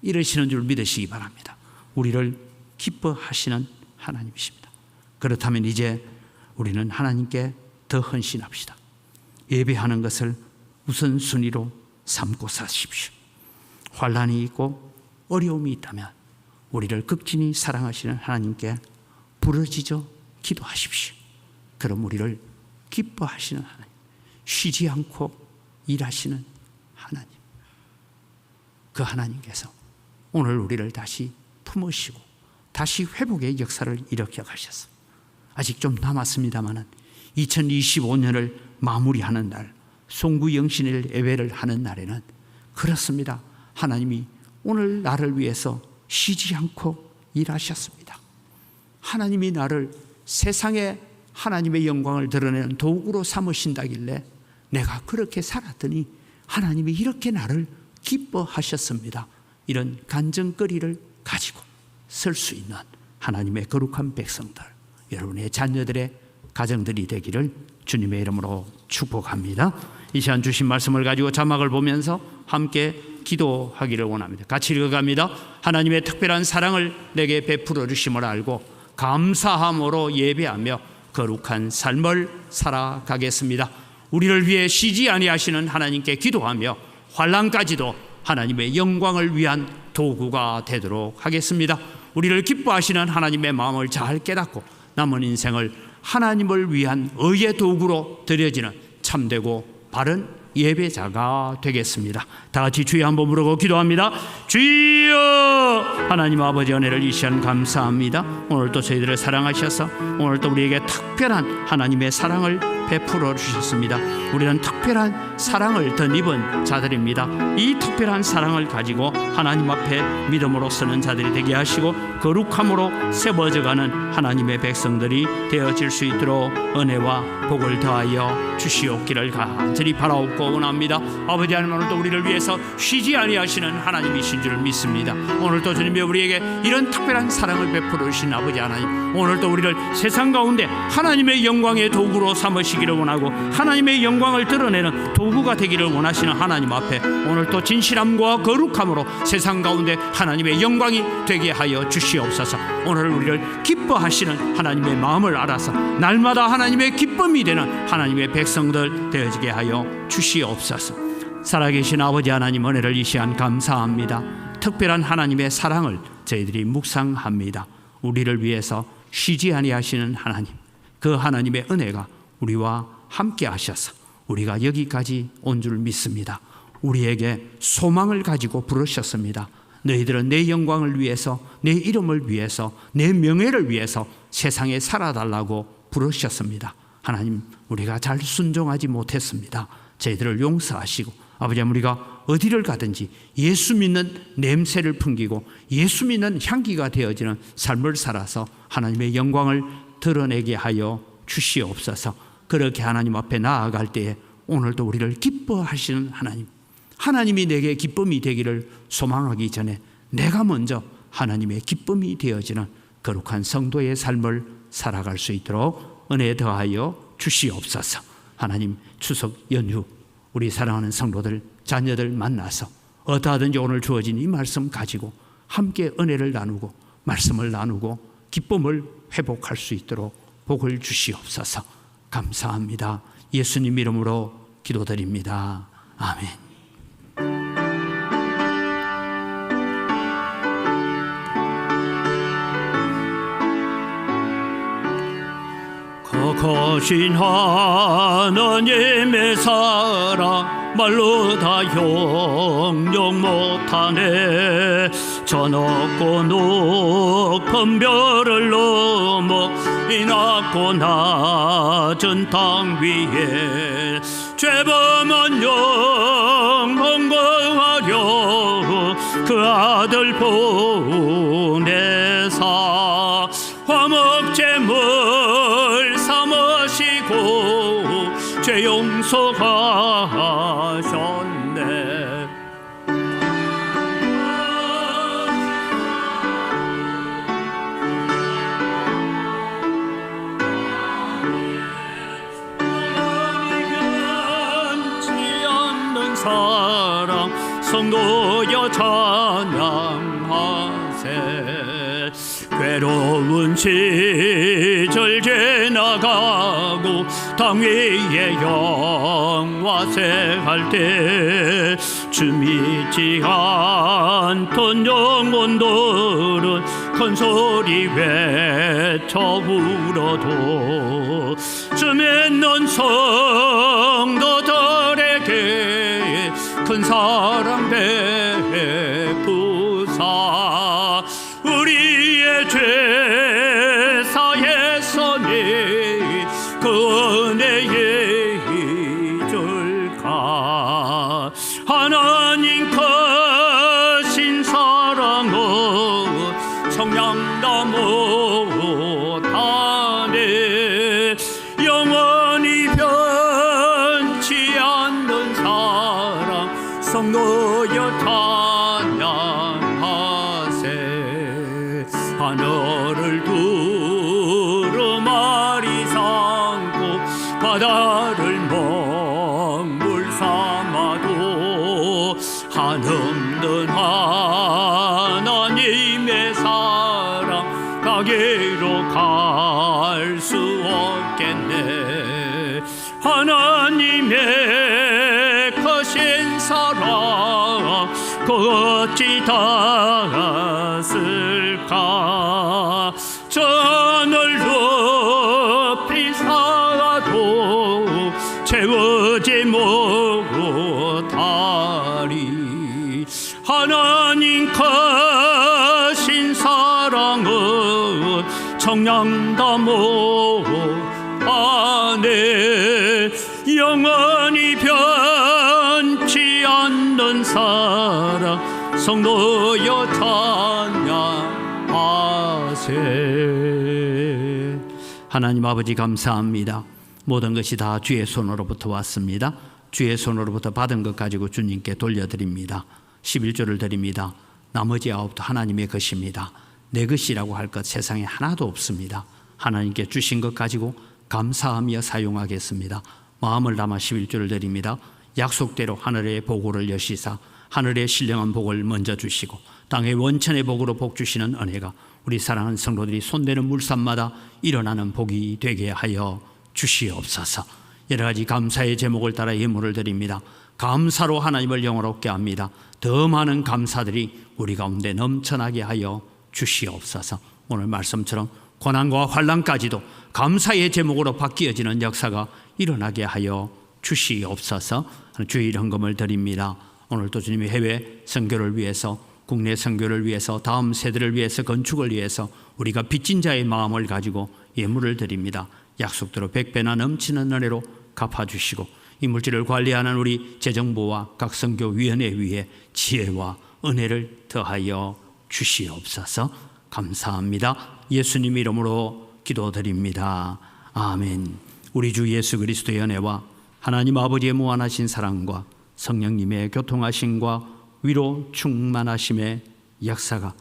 [SPEAKER 2] 이러시는 줄 믿으시기 바랍니다. 우리를 기뻐하시는 하나님이십니다. 그렇다면 이제 우리는 하나님께 더 헌신합시다. 예배하는 것을 우선순위로 삼고 사십시오. 환난이 있고 어려움이 있다면 우리를 극진히 사랑하시는 하나님께 부르짖어 기도하십시오. 그럼 우리를 기뻐하시는 하나님, 쉬지 않고 일하시는 하나님, 그 하나님께서 오늘 우리를 다시 품으시고 다시 회복의 역사를 일으켜 가셨습니다. 아직 좀 남았습니다만 2025년을 마무리하는 날, 송구영신일 예배를 하는 날에는 그렇습니다. 하나님이 오늘 나를 위해서 쉬지 않고 일하셨습니다. 하나님이 나를 세상에 하나님의 영광을 드러내는 도구로 삼으신다길래 내가 그렇게 살았더니 하나님이 이렇게 나를 기뻐하셨습니다. 이런 간증거리를 가지고 설 수 있는 하나님의 거룩한 백성들, 여러분의 자녀들의 가정들이 되기를 주님의 이름으로 축복합니다. 이 시간 주신 말씀을 가지고 자막을 보면서 함께 기도하기를 원합니다. 같이 읽어갑니다. 하나님의 특별한 사랑을 내게 베풀어 주심을 알고 감사함으로 예배하며 거룩한 삶을 살아가겠습니다. 우리를 위해 쉬지 아니하시는 하나님께 기도하며 환난까지도 하나님의 영광을 위한 도구가 되도록 하겠습니다. 우리를 기뻐하시는 하나님의 마음을 잘 깨닫고 남은 인생을 하나님을 위한 의의 도구로 드려지는 참되고 바른 예배자가 되겠습니다. 다 같이 주여 한번 부르고 기도합니다. 주여, 하나님 아버지 은혜를 이 시간 감사합니다. 오늘도 저희들을 사랑하셔서 오늘도 우리에게 특별한 하나님의 사랑을 베풀어 주셨습니다. 우리는 특별한 사랑을 덧입은 자들입니다. 이 특별한 사랑을 가지고 하나님 앞에 믿음으로 서는 자들이 되게 하시고 거룩함으로 세워져가는 하나님의 백성들이 되어질 수 있도록 은혜와 복을 더하여 주시옵기를 간절히 바라옵고 원합니다. 아버지 하나님, 오늘도 우리를 위해서 쉬지 아니하시는 하나님이신 줄 믿습니다. 오늘도 주님이 우리에게 이런 특별한 사랑을 베풀어 주신 아버지 하나님, 오늘도 우리를 세상 가운데 하나님의 영광의 도구로 삼으시기를 원하고 하나님의 영광을 드러내는 도구가 되기를 원하시는 하나님 앞에 오늘도 진실함과 거룩함으로 세상 가운데 하나님의 영광이 되게 하여 주시옵소서. 오늘 우리를 기뻐하시는 하나님의 마음을 알아서 날마다 하나님의 기쁨이 되는 하나님의 백성들 되어지게 하여 주시옵소서. 살아계신 아버지 하나님, 은혜를 이 시간 감사합니다. 특별한 하나님의 사랑을 저희들이 묵상합니다. 우리를 위해서 쉬지 아니하시는 하나님, 그 하나님의 은혜가 우리와 함께 하셔서 우리가 여기까지 온 줄 믿습니다. 우리에게 소망을 가지고 부르셨습니다. 너희들은 내 영광을 위해서, 내 이름을 위해서, 내 명예를 위해서 세상에 살아달라고 부르셨습니다. 하나님, 우리가 잘 순종하지 못했습니다. 저희들을 용서하시고 아버지, 우리가 어디를 가든지 예수 믿는 냄새를 풍기고 예수 믿는 향기가 되어지는 삶을 살아서 하나님의 영광을 드러내게 하여 주시옵소서. 그렇게 하나님 앞에 나아갈 때에 오늘도 우리를 기뻐하시는 하나님, 하나님이 내게 기쁨이 되기를 소망하기 전에 내가 먼저 하나님의 기쁨이 되어지는 거룩한 성도의 삶을 살아갈 수 있도록 은혜 더하여 주시옵소서. 하나님, 추석 연휴 우리 사랑하는 성도들, 자녀들 만나서 어떠하든지 오늘 주어진 이 말씀 가지고 함께 은혜를 나누고 말씀을 나누고 기쁨을 회복할 수 있도록 복을 주시옵소서. 감사합니다. 예수님 이름으로 기도드립니다. 아멘. 거거신 하나님의 사랑 말로 다 형용 못하네. 저 높고 높은 별을 넘어 이 낮고 낮은 땅 위에 죄범한 영혼 거하려 그 아들 보내사 화목제물 삼으시고 죄 용서하셨네. 사랑 성도여 찬양하세. 괴로운 시절 지나가고 땅 위에 영화세할 때 주 믿지 않던 영혼들은 큰 소리 외쳐 울어도 주 믿는 성도들에게 큰 사랑 베푸사 우리의 죄 사했으니 그 은혜에 잊을까. 하나님 크신 사랑은 청량다 못하네. 영원히 변치 않는 사랑 성도여 찬양하세. 하늘을 두루마리 삼고 바다를 먹물 삼아도 한없는 하나님의 사랑 가게로 갈 수 없겠네. 하나님의 크신 사랑 그 어찌 닿았을까. 저 하늘로 장담호 안에 영원히 변치 않는 사랑 성도여 찬양하세. 하나님 아버지 감사합니다. 모든 것이 다 주의 손으로부터 왔습니다. 주의 손으로부터 받은 것 가지고 주님께 돌려드립니다. 11조를 드립니다. 나머지 9도 하나님의 것입니다. 내 것이라고 할 것 세상에 하나도 없습니다. 하나님께 주신 것 가지고 감사하며 사용하겠습니다. 마음을 담아 11조를 드립니다. 약속대로 하늘의 보고를 여시사 하늘의 신령한 복을 먼저 주시고 땅의 원천의 복으로 복 주시는 은혜가 우리 사랑하는 성도들이 손대는 물산마다 일어나는 복이 되게 하여 주시옵소서. 여러 가지 감사의 제목을 따라 예물을 드립니다. 감사로 하나님을 영화롭게 합니다. 더 많은 감사들이 우리 가운데 넘쳐나게 하여 주시옵소서. 오늘 말씀처럼 고난과 환난까지도 감사의 제목으로 바뀌어지는 역사가 일어나게 하여 주시옵소서. 주일 헌금을 드립니다. 오늘도 주님의 해외 선교를 위해서, 국내 선교를 위해서, 다음 세대를 위해서, 건축을 위해서 우리가 빚진 자의 마음을 가지고 예물을 드립니다. 약속대로 100배나 넘치는 은혜로 갚아주시고 이 물질을 관리하는 우리 재정부와 각 선교위원회 위에 지혜와 은혜를 더하여 주시옵소서. 감사합니다. 예수님 이름으로 기도드립니다. 아멘. 우리 주 예수 그리스도의 은혜와 하나님 아버지의 무한하신 사랑과 성령님의 교통하심과 위로 충만하심의 역사가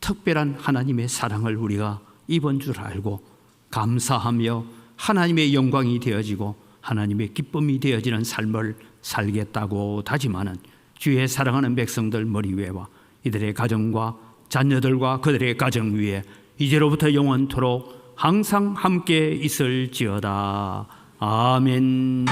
[SPEAKER 2] 특별한 하나님의 사랑을 우리가 입은 줄 알고 감사하며 하나님의 영광이 되어지고 하나님의 기쁨이 되어지는 삶을 살겠다고 다짐하는 주의 사랑하는 백성들 머리 위에와 이들의 가정과 자녀들과 그들의 가정 위에 이제로부터 영원토록 항상 함께 있을지어다. 아멘.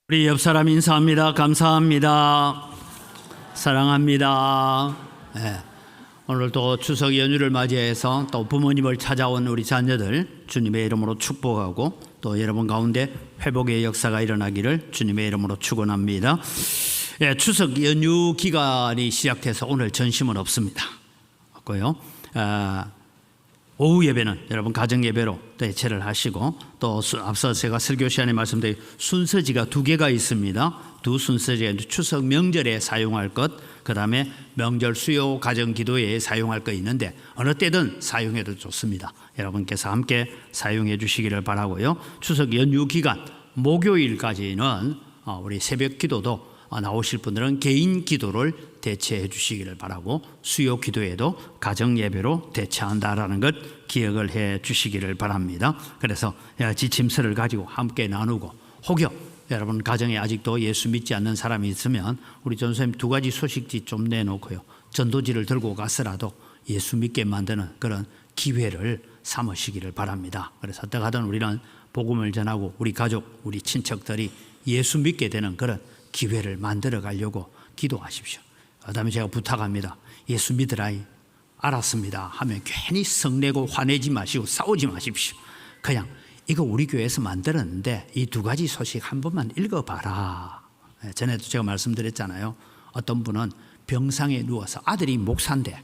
[SPEAKER 2] 우리 옆 사람 인사합니다. 감사합니다. 사랑합니다. 네. 오늘도 추석 연휴를 맞이해서 또 부모님을 찾아온 우리 자녀들 주님의 이름으로 축복하고 또 여러분 가운데 회복의 역사가 일어나기를 주님의 이름으로 축원합니다. 네, 추석 연휴 기간이 시작돼서 오늘 전심은 없습니다. 없고요. 오후 예배는 여러분 가정 예배로 대체를 하시고 또 앞서 제가 설교 시간에 말씀드린 순서지가 2개가 있습니다. 두 순서지가 추석 명절에 사용할 것, 그 다음에 명절 수요 가정 기도에 사용할 것 있는데 어느 때든 사용해도 좋습니다. 여러분께서 함께 사용해 주시기를 바라고요. 추석 연휴 기간 목요일까지는 우리 새벽 기도도 나오실 분들은 개인 기도를 대체해 주시기를 바라고 수요 기도에도 가정 예배로 대체한다라는 것 기억을 해 주시기를 바랍니다. 그래서 지침서를 가지고 함께 나누고 혹여 여러분 가정에 아직도 예수 믿지 않는 사람이 있으면 우리 전도사님 2가지 소식지 좀 내놓고요. 전도지를 들고 가서라도 예수 믿게 만드는 그런 기회를 삼으시기를 바랍니다. 그래서 어떡하든 우리는 복음을 전하고 우리 가족, 우리 친척들이 예수 믿게 되는 그런 기회를 만들어 가려고 기도하십시오. 그다음에 제가 부탁합니다. 예수 믿으라이 알았습니다 하면 괜히 성내고 화내지 마시고 싸우지 마십시오. 그냥 이거 우리 교회에서 만들었는데 이 2가지 소식 한 번만 읽어봐라. 전에도 제가 말씀드렸잖아요. 어떤 분은 병상에 누워서 아들이 목사인데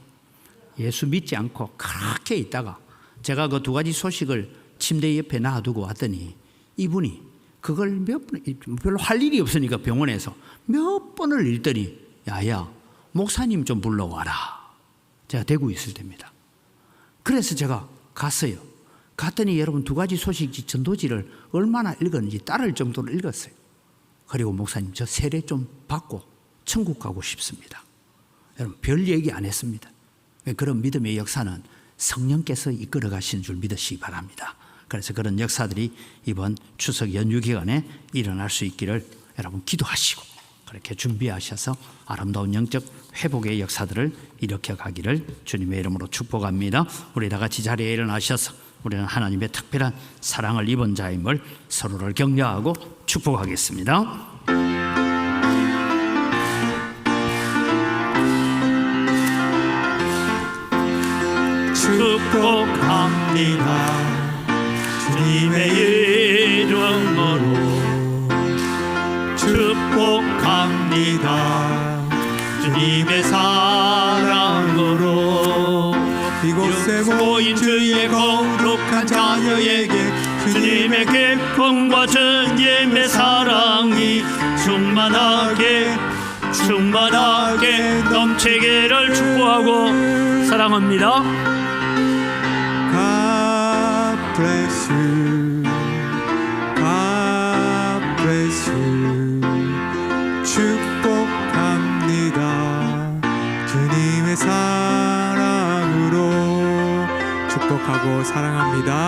[SPEAKER 2] 예수 믿지 않고 그렇게 있다가 제가 그 2가지 소식을 침대 옆에 놔두고 왔더니 이분이 그걸 별로 할 일이 없으니까 병원에서 몇 번을 읽더니 야야 목사님 좀 불러와라. 제가 대구 있을 때입니다. 그래서 제가 갔어요. 갔더니 여러분 2가지 소식지 전도지를 얼마나 읽었는지 따를 정도로 읽었어요. 그리고 목사님 저 세례 좀 받고 천국 가고 싶습니다. 여러분 별 얘기 안 했습니다. 그런 믿음의 역사는 성령께서 이끌어 가시는 줄 믿으시기 바랍니다. 그래서 그런 역사들이 이번 추석 연휴 기간에 일어날 수 있기를 여러분 기도하시고 그렇게 준비하셔서 아름다운 영적 회복의 역사들을 일으켜 가기를 주님의 이름으로 축복합니다. 우리 다 같이 자리에 일어나셔서 우리는 하나님의 특별한 사랑을 입은 자임을 서로를 격려하고 축복하겠습니다.
[SPEAKER 1] 축복합니다. 주님의 이름으로 축복합니다. 주님의 사랑으로 이곳에 모인 주의 거룩한 자녀에게 주님의 기쁨과 주님의 사랑이 충만하게 넘치기를 축복하고 사랑합니다. God bless you. God bless you. 축복합니다. 주님의 사랑으로 축복하고 사랑합니다.